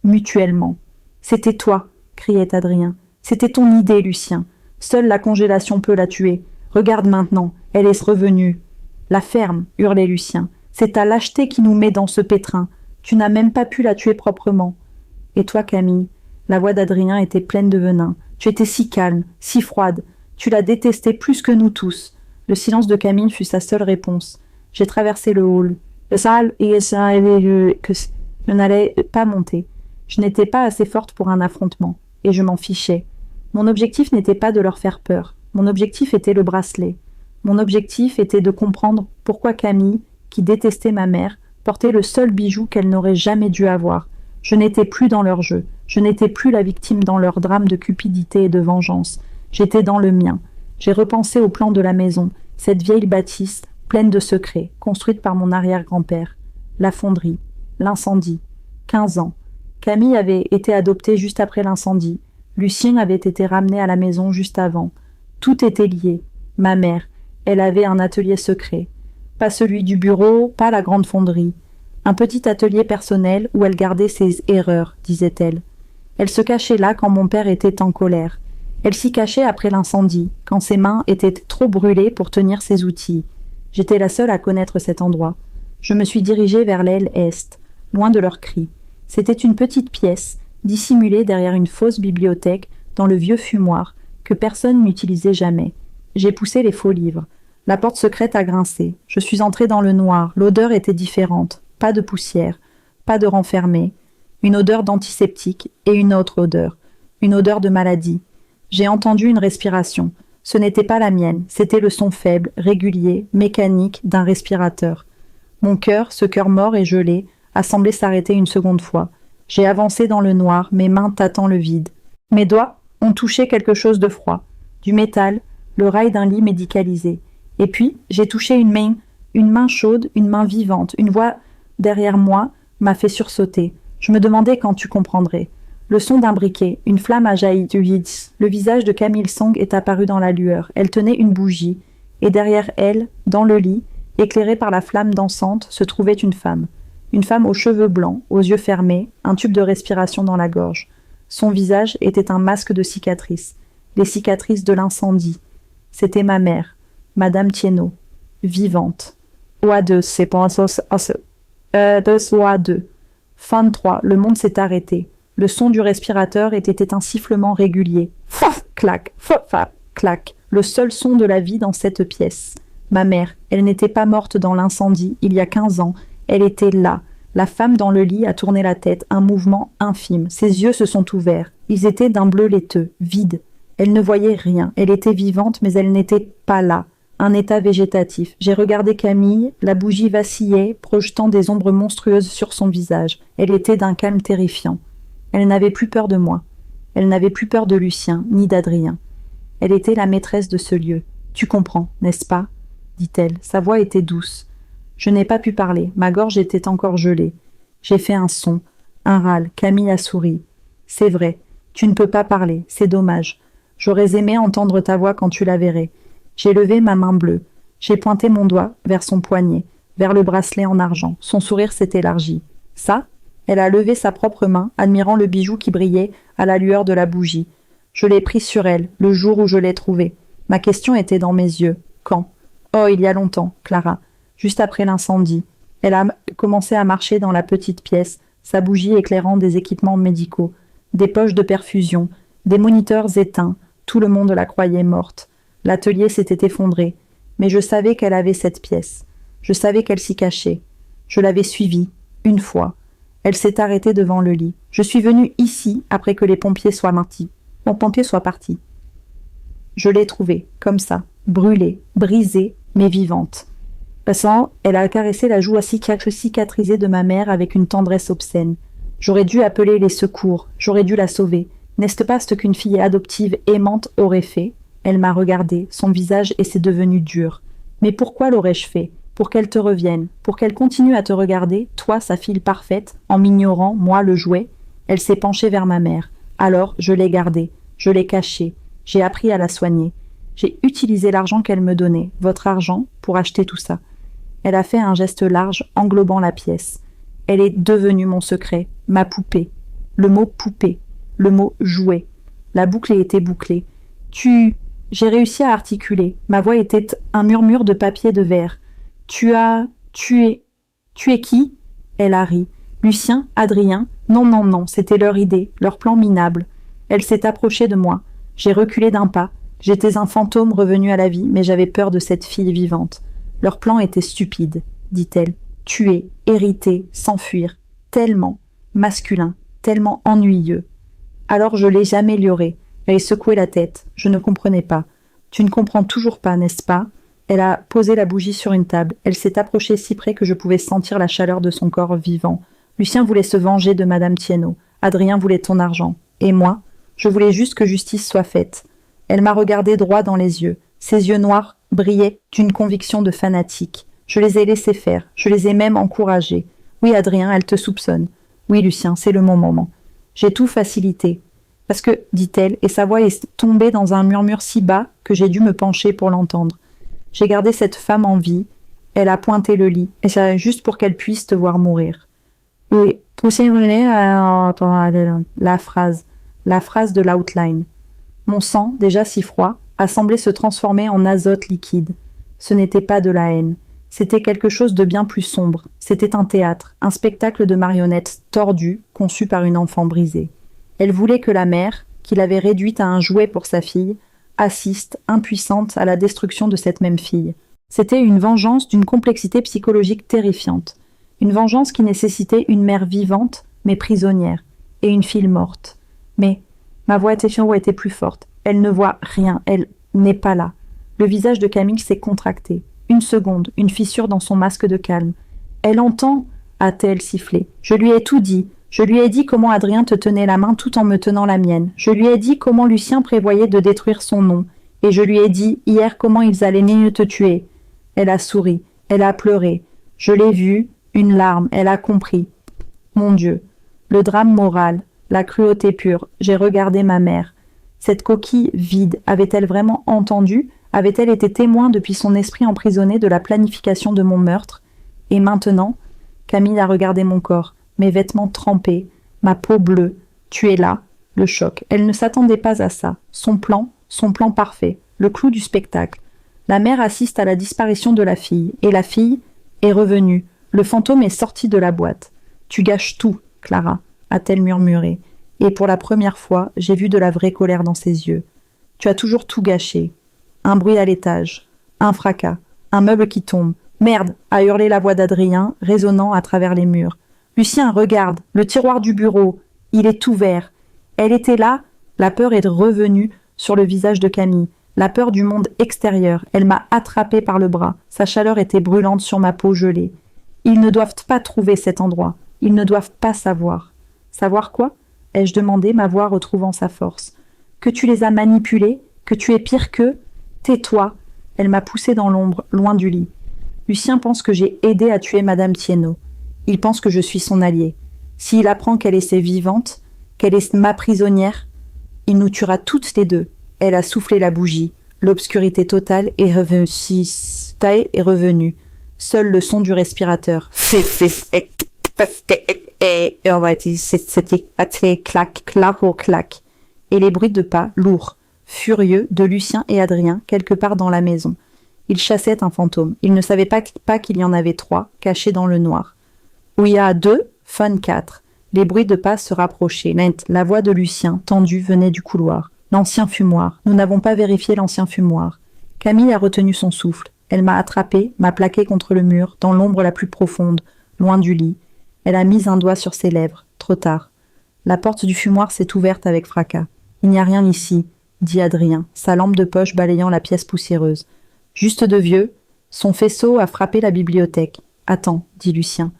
mutuellement. « C'était toi !» criait Adrien. « C'était ton idée, Lucien. Seule la congélation peut la tuer. Regarde maintenant, elle est revenue. »« La ferme !» hurlait Lucien. « C'est ta lâcheté qui nous met dans ce pétrin. Tu n'as même pas pu la tuer proprement. »« Et toi, Camille ?» La voix d'Adrien était pleine de venin. « Tu étais si calme, si froide. Tu la détestais plus que nous tous. » Le silence de Camille fut sa seule réponse. J'ai traversé le hall. Je n'allais pas monter. Je n'étais pas assez forte pour un affrontement. Et je m'en fichais. Mon objectif n'était pas de leur faire peur. Mon objectif était le bracelet. Mon objectif était de comprendre pourquoi Camille, qui détestait ma mère, portait le seul bijou qu'elle n'aurait jamais dû avoir. Je n'étais plus dans leur jeu. Je n'étais plus la victime dans leur drame de cupidité et de vengeance. J'étais dans le mien. J'ai repensé au plan de la maison, cette vieille bâtisse, pleine de secrets, construite par mon arrière-grand-père. La fonderie, l'incendie. 15 ans. Camille avait été adoptée juste après l'incendie. Lucien avait été ramené à la maison juste avant. Tout était lié. Ma mère, elle avait un atelier secret. Pas celui du bureau, pas la grande fonderie. Un petit atelier personnel où elle gardait ses erreurs, disait-elle. Elle se cachait là quand mon père était en colère. Elle s'y cachait après l'incendie, quand ses mains étaient trop brûlées pour tenir ses outils. J'étais la seule à connaître cet endroit. Je me suis dirigée vers l'aile est, loin de leurs cris. C'était une petite pièce, dissimulée derrière une fausse bibliothèque dans le vieux fumoir, que personne n'utilisait jamais. J'ai poussé les faux livres. La porte secrète a grincé. Je suis entrée dans le noir. L'odeur était différente. Pas de poussière, pas de renfermé. Une odeur d'antiseptique et une autre odeur. Une odeur de maladie. J'ai entendu une respiration. Ce n'était pas la mienne, c'était le son faible, régulier, mécanique d'un respirateur. Mon cœur, ce cœur mort et gelé, a semblé s'arrêter une seconde fois. J'ai avancé dans le noir, mes mains tâtant le vide. Mes doigts ont touché quelque chose de froid. Du métal, le rail d'un lit médicalisé. Et puis, j'ai touché une main chaude, une main vivante. Une voix derrière moi m'a fait sursauter. Je me demandais quand tu comprendrais. Le son d'un briquet, une flamme a jailli du vide. Le visage de Camille Song est apparu dans la lueur. Elle tenait une bougie, et derrière elle, dans le lit, éclairée par la flamme dansante, se trouvait une femme. Une femme aux cheveux blancs, aux yeux fermés, un tube de respiration dans la gorge. Son visage était un masque de cicatrices. Les cicatrices de l'incendie. C'était ma mère, Madame Thienot, vivante. Oa2, c'est pas Oa2. Fin de 3, le monde s'est arrêté. Le son du respirateur était un sifflement régulier. Faf, clac, faf, clac. Le seul son de la vie dans cette pièce. Ma mère, elle n'était pas morte dans l'incendie, il y a 15 ans. Elle était là. La femme dans le lit a tourné la tête, un mouvement infime. Ses yeux se sont ouverts. Ils étaient d'un bleu laiteux, vide. Elle ne voyait rien. Elle était vivante, mais elle n'était pas là. Un état végétatif. J'ai regardé Camille, la bougie vacillait, projetant des ombres monstrueuses sur son visage. Elle était d'un calme terrifiant. Elle n'avait plus peur de moi. Elle n'avait plus peur de Lucien, ni d'Adrien. Elle était la maîtresse de ce lieu. « Tu comprends, n'est-ce pas ?» dit-elle. Sa voix était douce. Je n'ai pas pu parler. Ma gorge était encore gelée. J'ai fait un son, un râle. Camille a souri. « C'est vrai. Tu ne peux pas parler. C'est dommage. J'aurais aimé entendre ta voix quand tu la verrais. » J'ai levé ma main bleue. J'ai pointé mon doigt vers son poignet, vers le bracelet en argent. Son sourire s'est élargi. « Ça ?» Elle a levé sa propre main, admirant le bijou qui brillait à la lueur de la bougie. Je l'ai pris sur elle, le jour où je l'ai trouvé. Ma question était dans mes yeux. Quand ? Oh, il y a longtemps, Clara. Juste après l'incendie. Elle a commencé à marcher dans la petite pièce, sa bougie éclairant des équipements médicaux, des poches de perfusion, des moniteurs éteints. Tout le monde la croyait morte. L'atelier s'était effondré. Mais je savais qu'elle avait cette pièce. Je savais qu'elle s'y cachait. Je l'avais suivie, une fois. Elle s'est arrêtée devant le lit. Je suis venue ici après que les pompiers soient partis. Mon pompier soit parti. Je l'ai trouvée, comme ça, brûlée, brisée, mais vivante. Passant, elle a caressé la joue cicatrisée de ma mère avec une tendresse obscène. J'aurais dû appeler les secours, j'aurais dû la sauver. N'est-ce pas ce qu'une fille adoptive aimante aurait fait? Elle m'a regardé, son visage s'est devenu dur. Mais pourquoi l'aurais-je fait? Pour qu'elle te revienne, pour qu'elle continue à te regarder, toi, sa fille parfaite, en m'ignorant, moi, le jouet? Elle s'est penchée vers ma mère. Alors, je l'ai gardée, je l'ai cachée, j'ai appris à la soigner. J'ai utilisé l'argent qu'elle me donnait, votre argent, pour acheter tout ça. Elle a fait un geste large, englobant la pièce. Elle est devenue mon secret, ma poupée. Le mot poupée, le mot jouet. La boucle était bouclée. J'ai réussi à articuler. Ma voix était un murmure de papier de verre. Tu es qui? Elle a ri. Lucien, Adrien? Non, non, non, c'était leur idée, leur plan minable. Elle s'est approchée de moi. J'ai reculé d'un pas. J'étais un fantôme revenu à la vie, mais j'avais peur de cette fille vivante. Leur plan était stupide, dit-elle. Tuer, hériter, s'enfuir. Tellement masculin, tellement ennuyeux. Alors je l'ai amélioré. Elle secoué la tête. Je ne comprenais pas. Tu ne comprends toujours pas, n'est-ce pas? Elle a posé la bougie sur une table. Elle s'est approchée si près que je pouvais sentir la chaleur de son corps vivant. Lucien voulait se venger de Madame Thienot. Adrien voulait ton argent. Et moi? Je voulais juste que justice soit faite. Elle m'a regardé droit dans les yeux. Ses yeux noirs brillaient d'une conviction de fanatique. Je les ai laissés faire. Je les ai même encouragés. Oui, Adrien, elle te soupçonne. Oui, Lucien, c'est le bon moment. J'ai tout facilité. Parce que, dit-elle, et sa voix est tombée dans un murmure si bas que j'ai dû me pencher pour l'entendre. J'ai gardé cette femme en vie. Elle a pointé le lit, et c'est juste pour qu'elle puisse te voir mourir. Oui, la phrase de l'outline. Mon sang, déjà si froid, a semblé se transformer en azote liquide. Ce n'était pas de la haine. C'était quelque chose de bien plus sombre. C'était un théâtre, un spectacle de marionnettes tordues, conçu par une enfant brisée. Elle voulait que la mère, qui l'avait réduite à un jouet pour sa fille, assiste, impuissante, à la destruction de cette même fille. C'était une vengeance d'une complexité psychologique terrifiante. Une vengeance qui nécessitait une mère vivante, mais prisonnière, et une fille morte. Mais ma voix était plus forte. Elle ne voit rien, elle n'est pas là. Le visage de Camille s'est contracté. Une seconde, une fissure dans son masque de calme. Elle entend, a-t-elle sifflé. Je lui ai tout dit. Je lui ai dit comment Adrien te tenait la main tout en me tenant la mienne. Je lui ai dit comment Lucien prévoyait de détruire son nom. Et je lui ai dit hier comment ils allaient te tuer. Elle a souri. Elle a pleuré. Je l'ai vue, une larme. Elle a compris. Mon Dieu. Le drame moral, la cruauté pure. J'ai regardé ma mère. Cette coquille vide, avait-elle vraiment entendu? Avait-elle été témoin depuis son esprit emprisonné de la planification de mon meurtre? Et maintenant, Camille a regardé mon corps, mes vêtements trempés, ma peau bleue. Tu es là, le choc. Elle ne s'attendait pas à ça. Son plan parfait, le clou du spectacle. La mère assiste à la disparition de la fille, et la fille est revenue. Le fantôme est sorti de la boîte. Tu gâches tout, Clara, a-t-elle murmuré. Et pour la première fois, j'ai vu de la vraie colère dans ses yeux. Tu as toujours tout gâché. Un bruit à l'étage, un fracas, un meuble qui tombe. Merde, a hurlé la voix d'Adrien, résonnant à travers les murs. Lucien, regarde, le tiroir du bureau, il est ouvert. Elle était là, la peur est revenue sur le visage de Camille, la peur du monde extérieur. Elle m'a attrapée par le bras, sa chaleur était brûlante sur ma peau gelée. Ils ne doivent pas trouver cet endroit, ils ne doivent pas savoir. Savoir quoi? Ai-je demandé, ma voix retrouvant sa force. Que tu les as manipulés, que tu es pire qu'eux? Tais-toi. Elle m'a poussée dans l'ombre, loin du lit. Lucien pense que j'ai aidé à tuer Madame Thienot. Il pense que je suis son allié. S'il apprend qu'elle est vivante, qu'elle est ma prisonnière, il nous tuera toutes les deux. Elle a soufflé la bougie. L'obscurité totale est revenue. Est revenue. Seul le son du respirateur. C'était clac, clac. Et les bruits de pas, lourds, furieux, de Lucien et Adrien, quelque part dans la maison. Il chassait un fantôme. Il ne savait pas qu'il y en avait 3, cachés dans le noir. Où il y a 2, fun 4. Les bruits de pas se rapprochaient. La voix de Lucien, tendue, venait du couloir. L'ancien fumoir. Nous n'avons pas vérifié l'ancien fumoir. Camille a retenu son souffle. Elle m'a attrapé, m'a plaqué contre le mur, dans l'ombre la plus profonde, loin du lit. Elle a mis un doigt sur ses lèvres. Trop tard. La porte du fumoir s'est ouverte avec fracas. Il n'y a rien ici, dit Adrien, sa lampe de poche balayant la pièce poussiéreuse. Juste de vieux, son faisceau a frappé la bibliothèque. Attends, dit Lucien.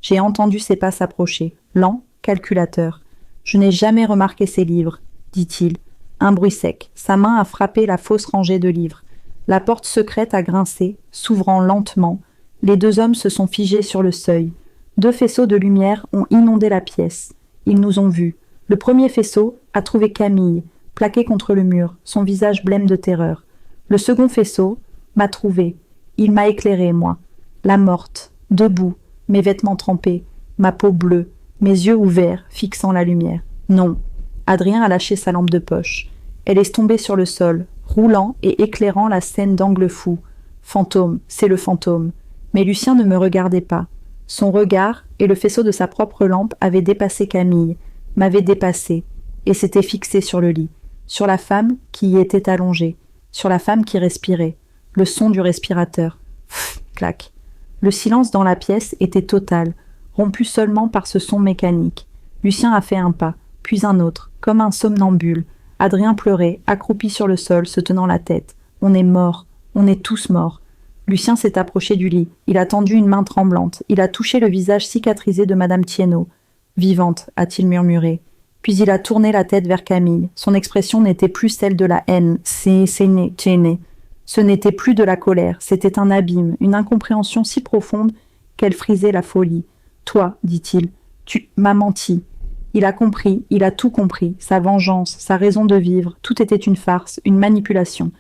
J'ai entendu ses pas s'approcher. Lent, calculateur. Je n'ai jamais remarqué ces livres, dit-il. Un bruit sec. Sa main a frappé la fausse rangée de livres. La porte secrète a grincé, s'ouvrant lentement. Les 2 hommes se sont figés sur le seuil. 2 faisceaux de lumière ont inondé la pièce. Ils nous ont vus. Le premier faisceau a trouvé Camille, plaquée contre le mur, son visage blême de terreur. Le second faisceau m'a trouvé. Il m'a éclairé, moi. La morte, debout, mes vêtements trempés, ma peau bleue, mes yeux ouverts, fixant la lumière. Non. Adrien a lâché sa lampe de poche. Elle est tombée sur le sol, roulant et éclairant la scène d'angle fou. Fantôme, c'est le fantôme. Mais Lucien ne me regardait pas. Son regard et le faisceau de sa propre lampe avaient dépassé Camille, m'avaient dépassé, et s'étaient fixés sur le lit, sur la femme qui y était allongée, sur la femme qui respirait, le son du respirateur. Pfff, clac. Le silence dans la pièce était total, rompu seulement par ce son mécanique. Lucien a fait un pas, puis un autre, comme un somnambule. Adrien pleurait, accroupi sur le sol, se tenant la tête. On est morts, on est tous morts. Lucien s'est approché du lit. Il a tendu une main tremblante. Il a touché le visage cicatrisé de Madame Thiénot. Vivante, a-t-il murmuré. Puis il a tourné la tête vers Camille. Son expression n'était plus celle de la haine. Ce n'était plus de la colère. C'était un abîme, une incompréhension si profonde qu'elle frisait la folie. Toi, dit-il, tu m'as menti. Il a compris, il a tout compris. Sa vengeance, sa raison de vivre, tout était une farce, une manipulation.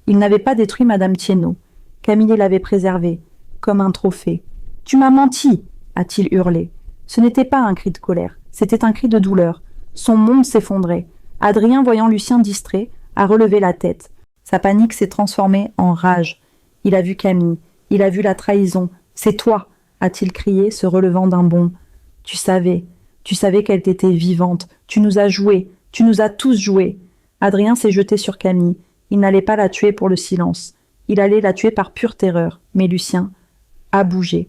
Il n'avait pas détruit Madame Thiénot. Camille l'avait préservée, comme un trophée. « Tu m'as menti !» a-t-il hurlé. Ce n'était pas un cri de colère, c'était un cri de douleur. Son monde s'effondrait. Adrien, voyant Lucien distrait, a relevé la tête. Sa panique s'est transformée en rage. Il a vu Camille, il a vu la trahison. « C'est toi !» a-t-il crié, se relevant d'un bond. « Tu savais qu'elle était vivante. Tu nous as joués, tu nous as tous joués. » Adrien s'est jeté sur Camille. Il n'allait pas la tuer pour le silence. Il allait la tuer par pure terreur, mais Lucien a bougé.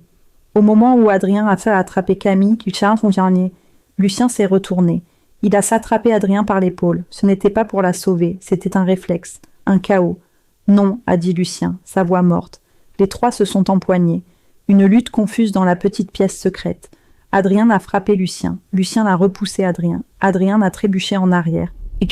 Au moment où Adrien a fait attraper Camille, qu'il tient son dernier, Lucien s'est retourné. Il a s'attrapé Adrien par l'épaule. Ce n'était pas pour la sauver, c'était un réflexe, un chaos. Non, a dit Lucien, sa voix morte. Les 3 se sont empoignés. Une lutte confuse dans la petite pièce secrète. Adrien a frappé Lucien. Lucien a repoussé Adrien. Adrien a trébuché en arrière. Et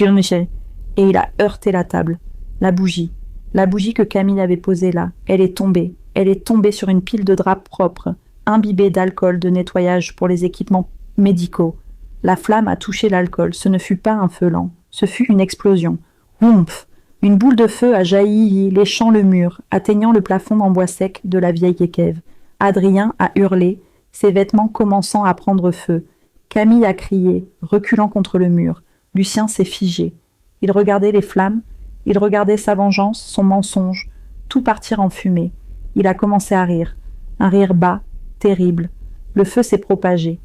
il a heurté la table. La bougie que Camille avait posée là, elle est tombée sur une pile de draps propres, imbibée d'alcool de nettoyage pour les équipements médicaux. La flamme a touché l'alcool, ce ne fut pas un feu lent, ce fut une explosion. Oumph! Une boule de feu a jailli, léchant le mur, atteignant le plafond en bois sec de la vieille équève. Adrien a hurlé, ses vêtements commençant à prendre feu. Camille a crié, reculant contre le mur. Lucien s'est figé. Il regardait les flammes, il regardait sa vengeance, son mensonge, tout partir en fumée. Il a commencé à rire. Un rire bas, terrible. Le feu s'est propagé.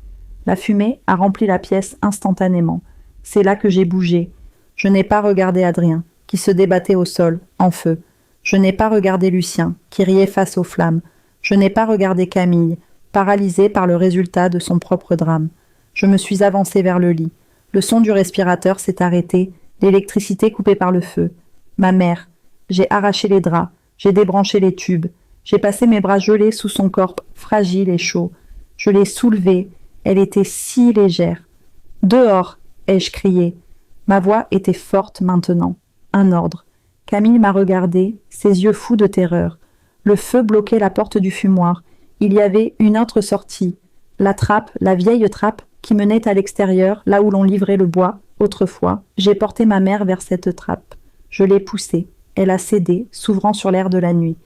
La fumée a rempli la pièce instantanément. C'est là que j'ai bougé. Je n'ai pas regardé Adrien, qui se débattait au sol, en feu. Je n'ai pas regardé Lucien, qui riait face aux flammes. Je n'ai pas regardé Camille, paralysée par le résultat de son propre drame. Je me suis avancé vers le lit. Le son du respirateur s'est arrêté, l'électricité coupée par le feu. Ma mère. J'ai arraché les draps, j'ai débranché les tubes, j'ai passé mes bras gelés sous son corps fragile et chaud. Je l'ai soulevée, elle était si légère. « Dehors !» ai-je crié. Ma voix était forte maintenant. Un ordre. Camille m'a regardé, ses yeux fous de terreur. Le feu bloquait la porte du fumoir. Il y avait une autre sortie. La trappe, la vieille trappe qui menait à l'extérieur, là où l'on livrait le bois, autrefois. J'ai porté ma mère vers cette trappe. Je l'ai poussée. Elle a cédé, s'ouvrant sur l'air de la nuit.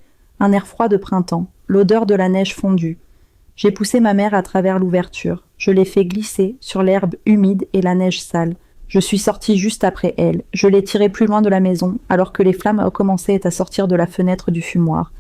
Un air froid de printemps, l'odeur de la neige fondue. J'ai poussé ma mère à travers l'ouverture. Je l'ai fait glisser sur l'herbe humide et la neige sale. Je suis sortie juste après elle. Je l'ai tirée plus loin de la maison, alors que les flammes commençaient à sortir de la fenêtre du fumoir.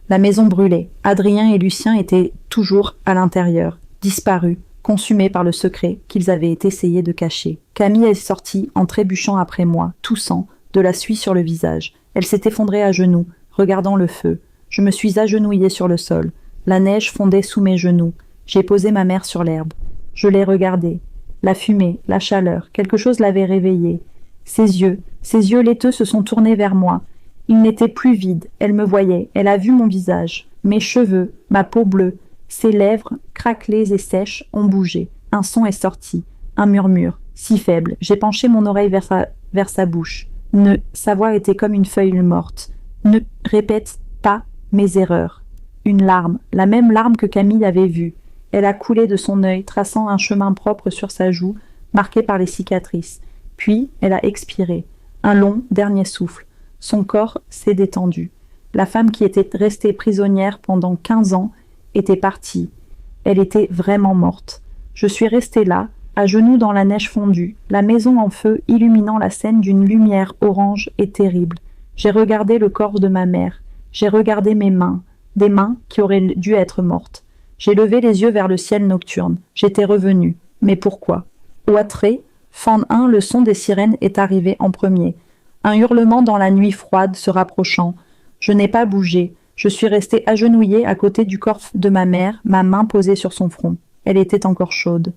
La maison brûlait. Adrien et Lucien étaient toujours à l'intérieur, disparus, consumés par le secret qu'ils avaient essayé de cacher. Camille est sortie en trébuchant après moi, toussant, de la suie sur le visage. Elle s'est effondrée à genoux, regardant le feu. Je me suis agenouillée sur le sol. La neige fondait sous mes genoux. J'ai posé ma mère sur l'herbe. Je l'ai regardée. La fumée, la chaleur, quelque chose l'avait réveillée. Ses yeux laiteux se sont tournés vers moi. Ils n'étaient plus vides, elle me voyait, elle a vu mon visage. Mes cheveux, ma peau bleue, ses lèvres, craquelées et sèches, ont bougé. Un son est sorti, un murmure, si faible. J'ai penché mon oreille vers sa bouche. Sa voix était comme une feuille morte. Ne répète pas mes erreurs. Une larme, la même larme que Camille avait vue. Elle a coulé de son œil, traçant un chemin propre sur sa joue, marqué par les cicatrices. Puis, elle a expiré. Un long, dernier souffle. Son corps s'est détendu. La femme qui était restée prisonnière pendant 15 ans était partie. Elle était vraiment morte. Je suis restée là, à genoux dans la neige fondue, la maison en feu illuminant la scène d'une lumière orange et terrible. J'ai regardé le corps de ma mère. J'ai regardé mes mains, des mains qui auraient dû être mortes. J'ai levé les yeux vers le ciel nocturne. J'étais revenue. Mais pourquoi? Ouatré, Fan 1, le son des sirènes est arrivé en premier. Un hurlement dans la nuit froide se rapprochant. Je n'ai pas bougé. Je suis restée agenouillée à côté du corps de ma mère, ma main posée sur son front. Elle était encore chaude.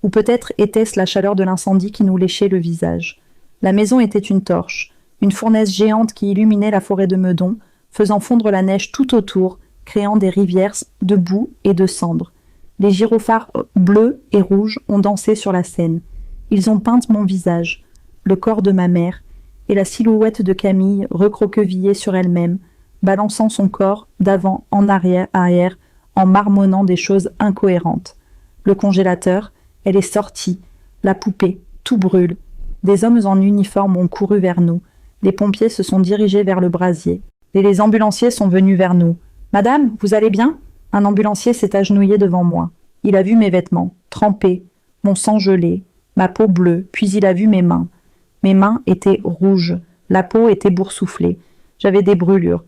Ou peut-être était-ce la chaleur de l'incendie qui nous léchait le visage. La maison était une torche, une fournaise géante qui illuminait la forêt de Meudon, faisant fondre la neige tout autour, créant des rivières de boue et de cendres. Les gyrophares bleus et rouges ont dansé sur la Seine. Ils ont peint mon visage, le corps de ma mère, et la silhouette de Camille recroquevillée sur elle-même, balançant son corps d'avant en arrière, en marmonnant des choses incohérentes. Le congélateur, elle est sortie. La poupée, tout brûle. Des hommes en uniforme ont couru vers nous. Les pompiers se sont dirigés vers le brasier. Et les ambulanciers sont venus vers nous. « Madame, vous allez bien ?» Un ambulancier s'est agenouillé devant moi. Il a vu mes vêtements, trempés, mon sang gelé, ma peau bleue, puis il a vu mes mains. Mes mains étaient rouges, la peau était boursouflée. J'avais des brûlures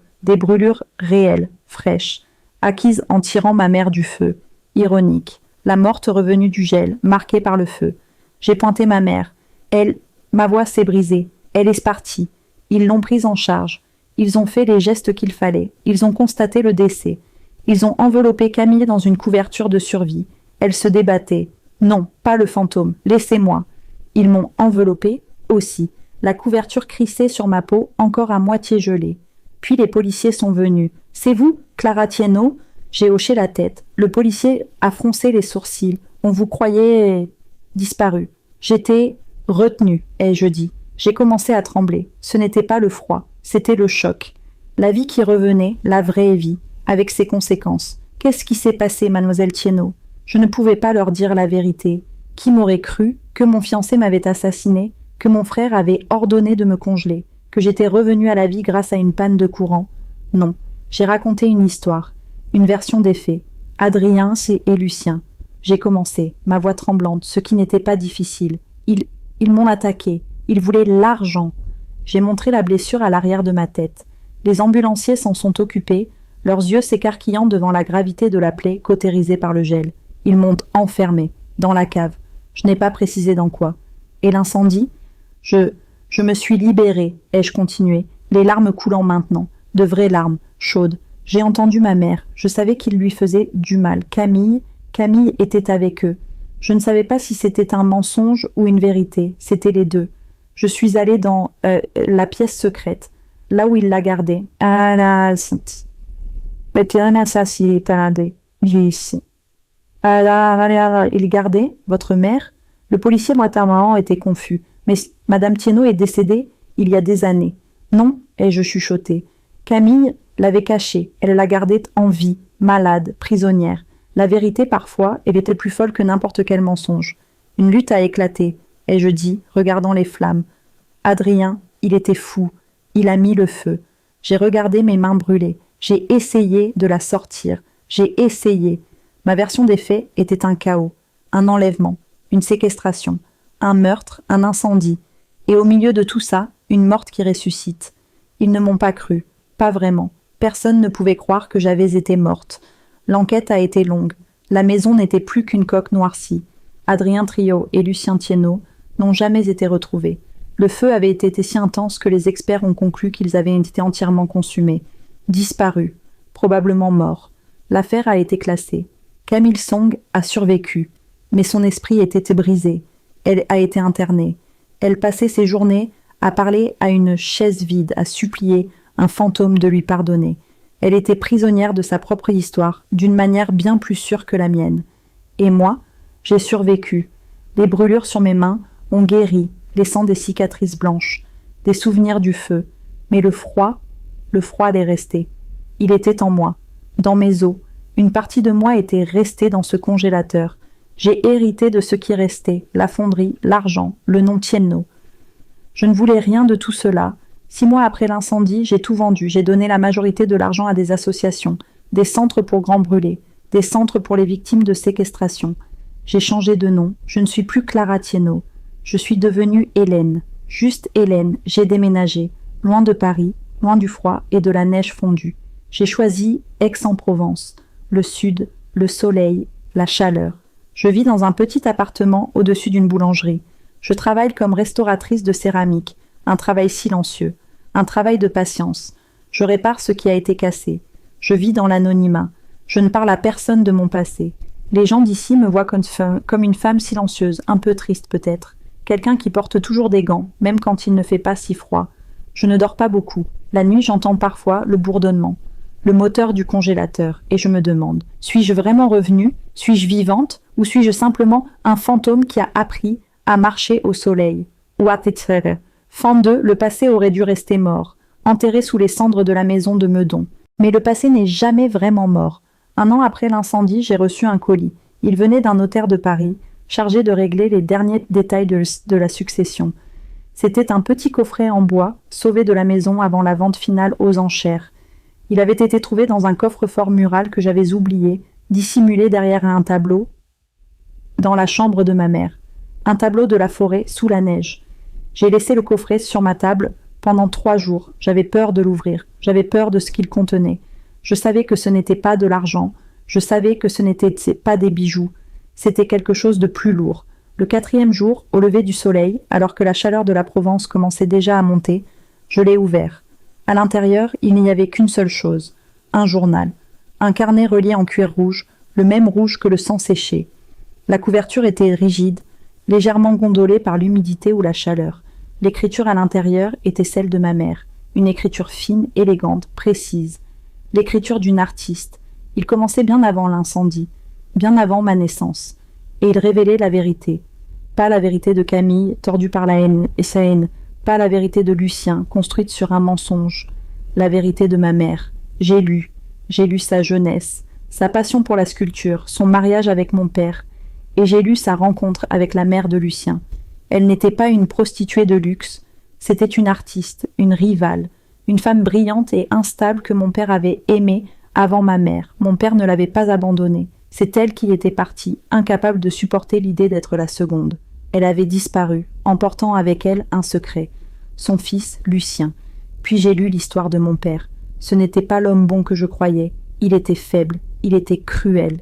réelles, fraîches, acquises en tirant ma mère du feu. Ironique, la morte revenue du gel, marquée par le feu. J'ai pointé ma mère. Ma voix s'est brisée. Elle est partie. Ils l'ont prise en charge. Ils ont fait les gestes qu'il fallait. Ils ont constaté le décès. Ils ont enveloppé Camille dans une couverture de survie. Elle se débattait. Non, pas le fantôme. Laissez-moi. Ils m'ont enveloppée aussi. La couverture crissée sur ma peau, encore à moitié gelée. Puis les policiers sont venus. « C'est vous, Clara Tienot ?» J'ai hoché la tête. Le policier a froncé les sourcils. On vous croyait disparu. J'étais retenue, ai-je dit. J'ai commencé à trembler. Ce n'était pas le froid, c'était le choc. La vie qui revenait, la vraie vie, avec ses conséquences. Qu'est-ce qui s'est passé, mademoiselle Tienot? Je ne pouvais pas leur dire la vérité. Qui m'aurait cru que mon fiancé m'avait assassiné, que mon frère avait ordonné de me congeler, que j'étais revenue à la vie grâce à une panne de courant? Non, j'ai raconté une histoire, une version des faits. Adrien et Lucien. J'ai commencé, ma voix tremblante, ce qui n'était pas difficile. Ils m'ont attaqué. Ils voulaient l'argent. J'ai montré la blessure à l'arrière de ma tête. Les ambulanciers s'en sont occupés, leurs yeux s'écarquillant devant la gravité de la plaie cautérisée par le gel. Ils m'ont enfermé, dans la cave. Je n'ai pas précisé dans quoi. Et l'incendie? Je me suis libérée, ai-je continué, les larmes coulant maintenant, de vraies larmes, chaudes. J'ai entendu ma mère. Je savais qu'il lui faisait du mal. Camille était avec eux. Je ne savais pas si c'était un mensonge ou une vérité. C'était les deux. Je suis allée dans la pièce secrète, là où il la gardait. Il gardait votre mère? Le policier moitié était confus. Mais Madame Tienot est décédée il y a des années. Non, ai-je chuchoté. Camille l'avait cachée. Elle la gardait en vie, malade, prisonnière. La vérité, parfois, elle était plus folle que n'importe quel mensonge. Une lutte a éclaté, ai-je dit, regardant les flammes. Adrien, il était fou. Il a mis le feu. J'ai regardé mes mains brûlées. J'ai essayé de la sortir. J'ai essayé. Ma version des faits était un chaos, un enlèvement, une séquestration. un meurtre, un incendie. Et au milieu de tout ça, une morte qui ressuscite. Ils ne m'ont pas cru, pas vraiment. Personne ne pouvait croire que j'avais été morte. L'enquête a été longue. La maison n'était plus qu'une coque noircie. Adrien Triot et Lucien Thienot n'ont jamais été retrouvés. Le feu avait été si intense que les experts ont conclu qu'ils avaient été entièrement consumés. Disparus, probablement morts. L'affaire a été classée. Camille Song a survécu, mais son esprit était brisé. Elle a été internée. Elle passait ses journées à parler à une chaise vide, à supplier un fantôme de lui pardonner. Elle était prisonnière de sa propre histoire, d'une manière bien plus sûre que la mienne. Et moi, j'ai survécu. Les brûlures sur mes mains ont guéri, laissant des cicatrices blanches, des souvenirs du feu. Mais le froid est resté. Il était en moi, dans mes os. Une partie de moi était restée dans ce congélateur. J'ai hérité de ce qui restait, la fonderie, l'argent, le nom Thienot. Je ne voulais rien de tout cela. 6 mois après l'incendie, j'ai tout vendu. J'ai donné la majorité de l'argent à des associations, des centres pour grands brûlés, des centres pour les victimes de séquestration. J'ai changé de nom. Je ne suis plus Clara Thienot. Je suis devenue Hélène. Juste Hélène. J'ai déménagé. Loin de Paris, loin du froid et de la neige fondue. J'ai choisi Aix-en-Provence. Le sud, le soleil, la chaleur. Je vis dans un petit appartement au-dessus d'une boulangerie. Je travaille comme restauratrice de céramique. Un travail silencieux. Un travail de patience. Je répare ce qui a été cassé. Je vis dans l'anonymat. Je ne parle à personne de mon passé. Les gens d'ici me voient comme une femme silencieuse, un peu triste peut-être. Quelqu'un qui porte toujours des gants, même quand il ne fait pas si froid. Je ne dors pas beaucoup. La nuit, j'entends parfois le bourdonnement, le moteur du congélateur, et je me demande, suis-je vraiment revenue? Suis-je vivante? Ou suis-je simplement un fantôme qui a appris à marcher au soleil? Fan 2, le passé aurait dû rester mort, enterré sous les cendres de la maison de Meudon. Mais le passé n'est jamais vraiment mort. 1 an après l'incendie, j'ai reçu un colis. Il venait d'un notaire de Paris, chargé de régler les derniers détails de la succession. C'était un petit coffret en bois, sauvé de la maison avant la vente finale aux enchères. Il avait été trouvé dans un coffre-fort mural que j'avais oublié, dissimulé derrière un tableau, dans la chambre de ma mère. Un tableau de la forêt sous la neige. J'ai laissé le coffret sur ma table pendant 3 jours. J'avais peur de l'ouvrir. J'avais peur de ce qu'il contenait. Je savais que ce n'était pas de l'argent. Je savais que ce n'était pas des bijoux. C'était quelque chose de plus lourd. Le 4e jour, au lever du soleil, alors que la chaleur de la Provence commençait déjà à monter, je l'ai ouvert. À l'intérieur, il n'y avait qu'une seule chose. Un journal. Un carnet relié en cuir rouge, le même rouge que le sang séché. La couverture était rigide, légèrement gondolée par l'humidité ou la chaleur. L'écriture à l'intérieur était celle de ma mère. Une écriture fine, élégante, précise. L'écriture d'une artiste. Il commençait bien avant l'incendie, bien avant ma naissance. Et il révélait la vérité. Pas la vérité de Camille, tordue par la haine et sa haine. Pas la vérité de Lucien, construite sur un mensonge. La vérité de ma mère. J'ai lu sa jeunesse, sa passion pour la sculpture, son mariage avec mon père. Et j'ai lu sa rencontre avec la mère de Lucien. Elle n'était pas une prostituée de luxe, c'était une artiste, une rivale, une femme brillante et instable que mon père avait aimée avant ma mère. Mon père ne l'avait pas abandonnée. C'est elle qui était partie, incapable de supporter l'idée d'être la seconde. Elle avait disparu, emportant avec elle un secret. Son fils, Lucien. Puis j'ai lu l'histoire de mon père. Ce n'était pas l'homme bon que je croyais. Il était faible, il était cruel.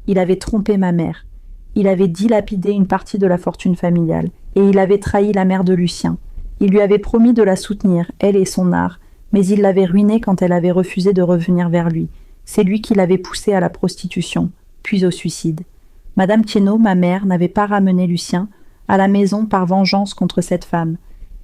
Il avait trompé ma mère. Il avait dilapidé une partie de la fortune familiale. Et il avait trahi la mère de Lucien. Il lui avait promis de la soutenir, elle et son art, mais il l'avait ruinée quand elle avait refusé de revenir vers lui. C'est lui qui l'avait poussée à la prostitution, puis au suicide. Madame Thienot, ma mère, n'avait pas ramené Lucien à la maison par vengeance contre cette femme.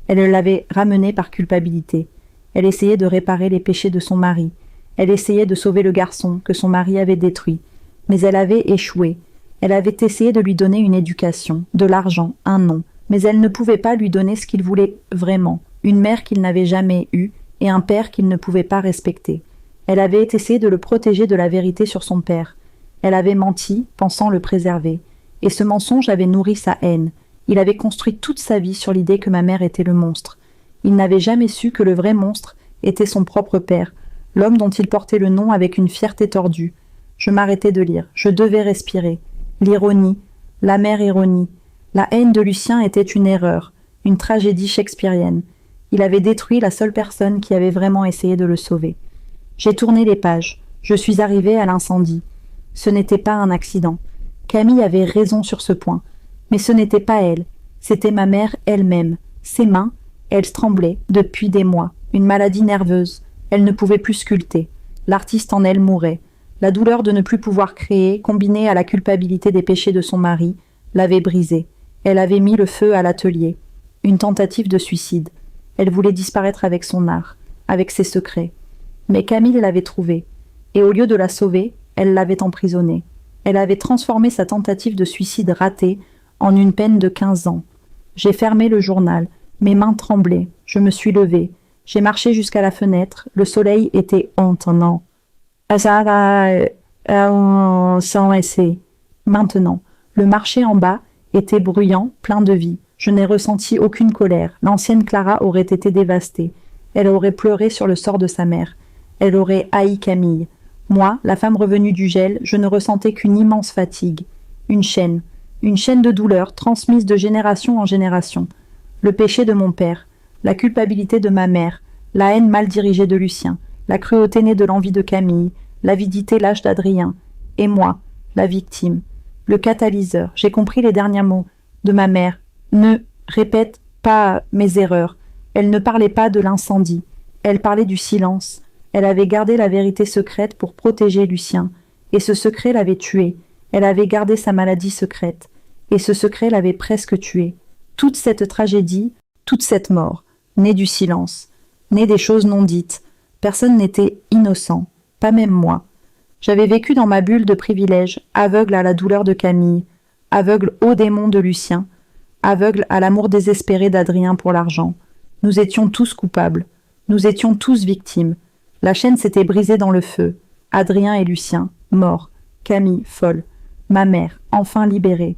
Elle l'avait ramené par culpabilité. Elle essayait de réparer les péchés de son mari. Elle essayait de sauver le garçon que son mari avait détruit. Mais elle avait échoué. Elle avait essayé de lui donner une éducation, de l'argent, un nom. Mais elle ne pouvait pas lui donner ce qu'il voulait vraiment, une mère qu'il n'avait jamais eue et un père qu'il ne pouvait pas respecter. Elle avait essayé de le protéger de la vérité sur son père. Elle avait menti, pensant le préserver. Et ce mensonge avait nourri sa haine. Il avait construit toute sa vie sur l'idée que ma mère était le monstre. Il n'avait jamais su que le vrai monstre était son propre père, l'homme dont il portait le nom avec une fierté tordue. Je m'arrêtais de lire. Je devais respirer. L'ironie, l'amère ironie. La haine de Lucien était une erreur, une tragédie shakespearienne. Il avait détruit la seule personne qui avait vraiment essayé de le sauver. J'ai tourné les pages. Je suis arrivée à l'incendie. Ce n'était pas un accident. Camille avait raison sur ce point. Mais ce n'était pas elle. C'était ma mère elle-même. Ses mains, elles tremblaient depuis des mois. Une maladie nerveuse. Elle ne pouvait plus sculpter. L'artiste en elle mourait. La douleur de ne plus pouvoir créer, combinée à la culpabilité des péchés de son mari, l'avait brisée. Elle avait mis le feu à l'atelier. Une tentative de suicide. Elle voulait disparaître avec son art, avec ses secrets. Mais Camille l'avait trouvée. Et au lieu de la sauver, elle l'avait emprisonnée. Elle avait transformé sa tentative de suicide ratée en une peine de 15 ans. J'ai fermé le journal. Mes mains tremblaient. Je me suis levée. J'ai marché jusqu'à la fenêtre. Le soleil était hontonnant. Sans essai. Maintenant, le marché en bas était bruyant, plein de vie. Je n'ai ressenti aucune colère. L'ancienne Clara aurait été dévastée. Elle aurait pleuré sur le sort de sa mère. Elle aurait haï Camille. Moi, la femme revenue du gel, je ne ressentais qu'une immense fatigue. Une chaîne de douleur transmise de génération en génération. Le péché de mon père, la culpabilité de ma mère, la haine mal dirigée de Lucien, la cruauté née de l'envie de Camille, l'avidité lâche d'Adrien, et moi, la victime. Le catalyseur, j'ai compris les derniers mots de ma mère. Ne répète pas mes erreurs. Elle ne parlait pas de l'incendie. Elle parlait du silence. Elle avait gardé la vérité secrète pour protéger Lucien. Et ce secret l'avait tué. Elle avait gardé sa maladie secrète. Et ce secret l'avait presque tué. Toute cette tragédie, toute cette mort, née du silence, née des choses non dites. Personne n'était innocent, pas même moi. J'avais vécu dans ma bulle de privilèges, aveugle à la douleur de Camille, aveugle aux démons de Lucien, aveugle à l'amour désespéré d'Adrien pour l'argent. Nous étions tous coupables. Nous étions tous victimes. La chaîne s'était brisée dans le feu. Adrien et Lucien, morts. Camille, folle. Ma mère, enfin libérée.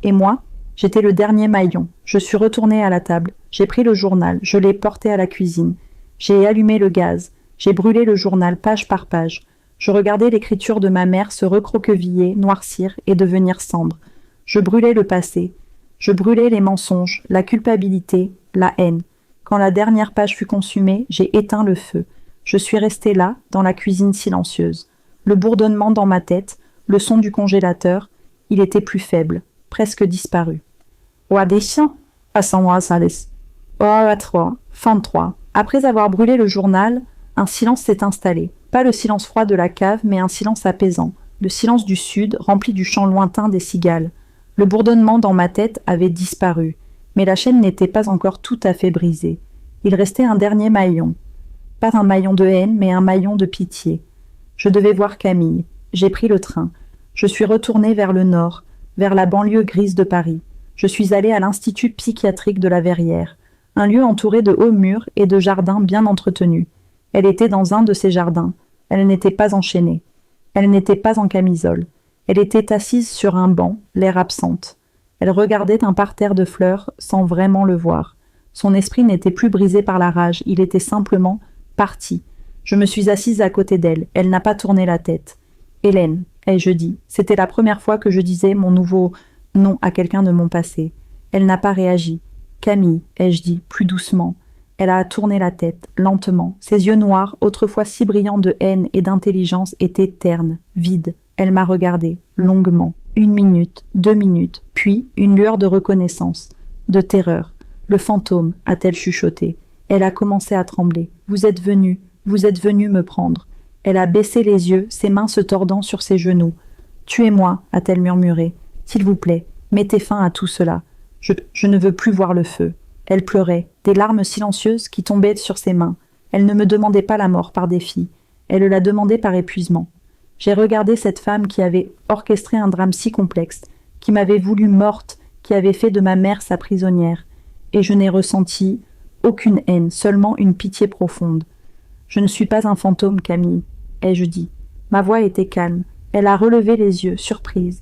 Et moi, j'étais le dernier maillon. Je suis retournée à la table. J'ai pris le journal. Je l'ai porté à la cuisine. J'ai allumé le gaz. J'ai brûlé le journal page par page. Je regardais l'écriture de ma mère se recroqueviller, noircir et devenir cendre. Je brûlais le passé. Je brûlais les mensonges, la culpabilité, la haine. Quand la dernière page fut consumée, j'ai éteint le feu. Je suis restée là, dans la cuisine silencieuse. Le bourdonnement dans ma tête, le son du congélateur, il était plus faible, presque disparu. Fin 3. Après avoir brûlé le journal, un silence s'est installé. Pas le silence froid de la cave, mais un silence apaisant. Le silence du sud, rempli du chant lointain des cigales. Le bourdonnement dans ma tête avait disparu, mais la chaîne n'était pas encore tout à fait brisée. Il restait un dernier maillon. Pas un maillon de haine, mais un maillon de pitié. Je devais voir Camille. J'ai pris le train. Je suis retournée vers le nord, vers la banlieue grise de Paris. Je suis allée à l'Institut psychiatrique de la Verrière, un lieu entouré de hauts murs et de jardins bien entretenus. Elle était dans un de ces jardins. Elle n'était pas enchaînée. Elle n'était pas en camisole. Elle était assise sur un banc, l'air absente. Elle regardait un parterre de fleurs sans vraiment le voir. Son esprit n'était plus brisé par la rage, il était simplement parti. Je me suis assise à côté d'elle. Elle n'a pas tourné la tête. Hélène, ai-je dit. C'était la première fois que je disais mon nouveau nom à quelqu'un de mon passé. Elle n'a pas réagi. Camille, ai-je dit, plus doucement. Elle a tourné la tête, lentement. Ses yeux noirs, autrefois si brillants de haine et d'intelligence, étaient ternes, vides. Elle m'a regardé, longuement. 1 minute, 2 minutes, puis une lueur de reconnaissance, de terreur. Le fantôme, a-t-elle chuchoté. Elle a commencé à trembler. Vous êtes venu me prendre. Elle a baissé les yeux, ses mains se tordant sur ses genoux. Tuez-moi, a-t-elle murmuré. S'il vous plaît, mettez fin à tout cela. Je ne veux plus voir le feu. Elle pleurait, des larmes silencieuses qui tombaient sur ses mains. Elle ne me demandait pas la mort par défi. Elle la demandait par épuisement. J'ai regardé cette femme qui avait orchestré un drame si complexe, qui m'avait voulu morte, qui avait fait de ma mère sa prisonnière. Et je n'ai ressenti aucune haine, seulement une pitié profonde. Je ne suis pas un fantôme, Camille, ai-je dit. Ma voix était calme. Elle a relevé les yeux, surprise.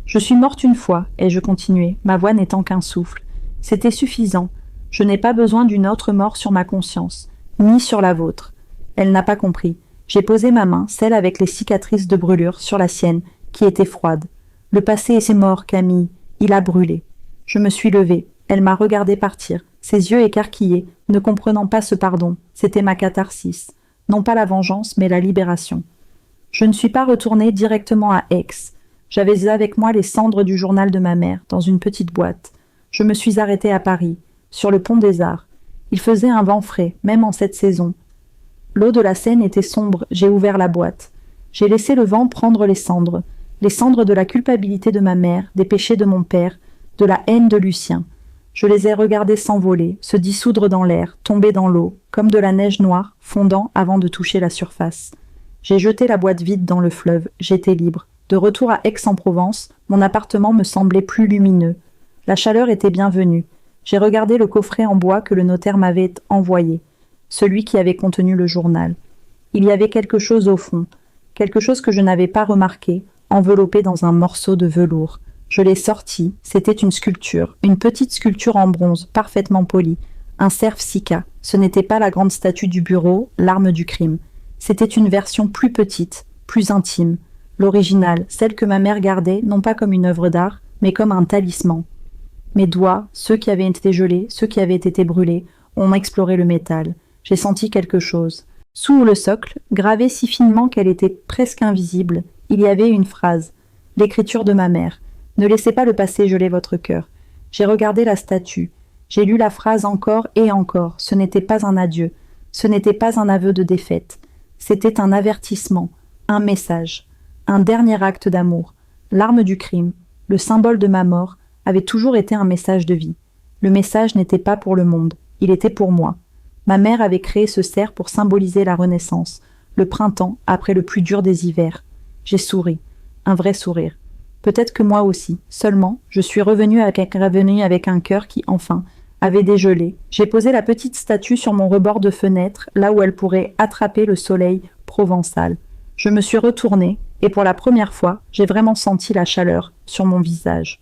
Je suis morte une fois, ai-je continué, ma voix n'étant qu'un souffle. C'était suffisant. Je n'ai pas besoin d'une autre mort sur ma conscience, ni sur la vôtre. Elle n'a pas compris. J'ai posé ma main, celle avec les cicatrices de brûlure, sur la sienne, qui était froide. Le passé est mort, Camille. Il a brûlé. Je me suis levée. Elle m'a regardé partir, ses yeux écarquillés, ne comprenant pas ce pardon. C'était ma catharsis. Non pas la vengeance, mais la libération. Je ne suis pas retournée directement à Aix. J'avais avec moi les cendres du journal de ma mère, dans une petite boîte. Je me suis arrêtée à Paris, sur le pont des Arts. Il faisait un vent frais, même en cette saison. L'eau de la Seine était sombre, j'ai ouvert la boîte. J'ai laissé le vent prendre les cendres de la culpabilité de ma mère, des péchés de mon père, de la haine de Lucien. Je les ai regardés s'envoler, se dissoudre dans l'air, tomber dans l'eau, comme de la neige noire, fondant avant de toucher la surface. J'ai jeté la boîte vide dans le fleuve, j'étais libre. De retour à Aix-en-Provence, mon appartement me semblait plus lumineux. La chaleur était bienvenue. J'ai regardé le coffret en bois que le notaire m'avait envoyé, celui qui avait contenu le journal. Il y avait quelque chose au fond, quelque chose que je n'avais pas remarqué, enveloppé dans un morceau de velours. Je l'ai sorti, c'était une sculpture, une petite sculpture en bronze, parfaitement polie, un cerf Sika. Ce n'était pas la grande statue du bureau, l'arme du crime. C'était une version plus petite, plus intime. L'original, celle que ma mère gardait, non pas comme une œuvre d'art, mais comme un talisman. Mes doigts, ceux qui avaient été gelés, ceux qui avaient été brûlés, ont exploré le métal. J'ai senti quelque chose. Sous le socle, gravée si finement qu'elle était presque invisible, il y avait une phrase. L'écriture de ma mère. Ne laissez pas le passé geler votre cœur. J'ai regardé la statue. J'ai lu la phrase encore et encore. Ce n'était pas un adieu. Ce n'était pas un aveu de défaite. C'était un avertissement, un message, un dernier acte d'amour. L'arme du crime, le symbole de ma mort, avait toujours été un message de vie. Le message n'était pas pour le monde, il était pour moi. Ma mère avait créé ce cerf pour symboliser la renaissance, le printemps après le plus dur des hivers. J'ai souri, un vrai sourire. Peut-être que moi aussi, seulement, je suis revenue avec un cœur qui, enfin, avait dégelé. J'ai posé la petite statue sur mon rebord de fenêtre, là où elle pourrait attraper le soleil provençal. Je me suis retournée, et pour la première fois, j'ai vraiment senti la chaleur sur mon visage.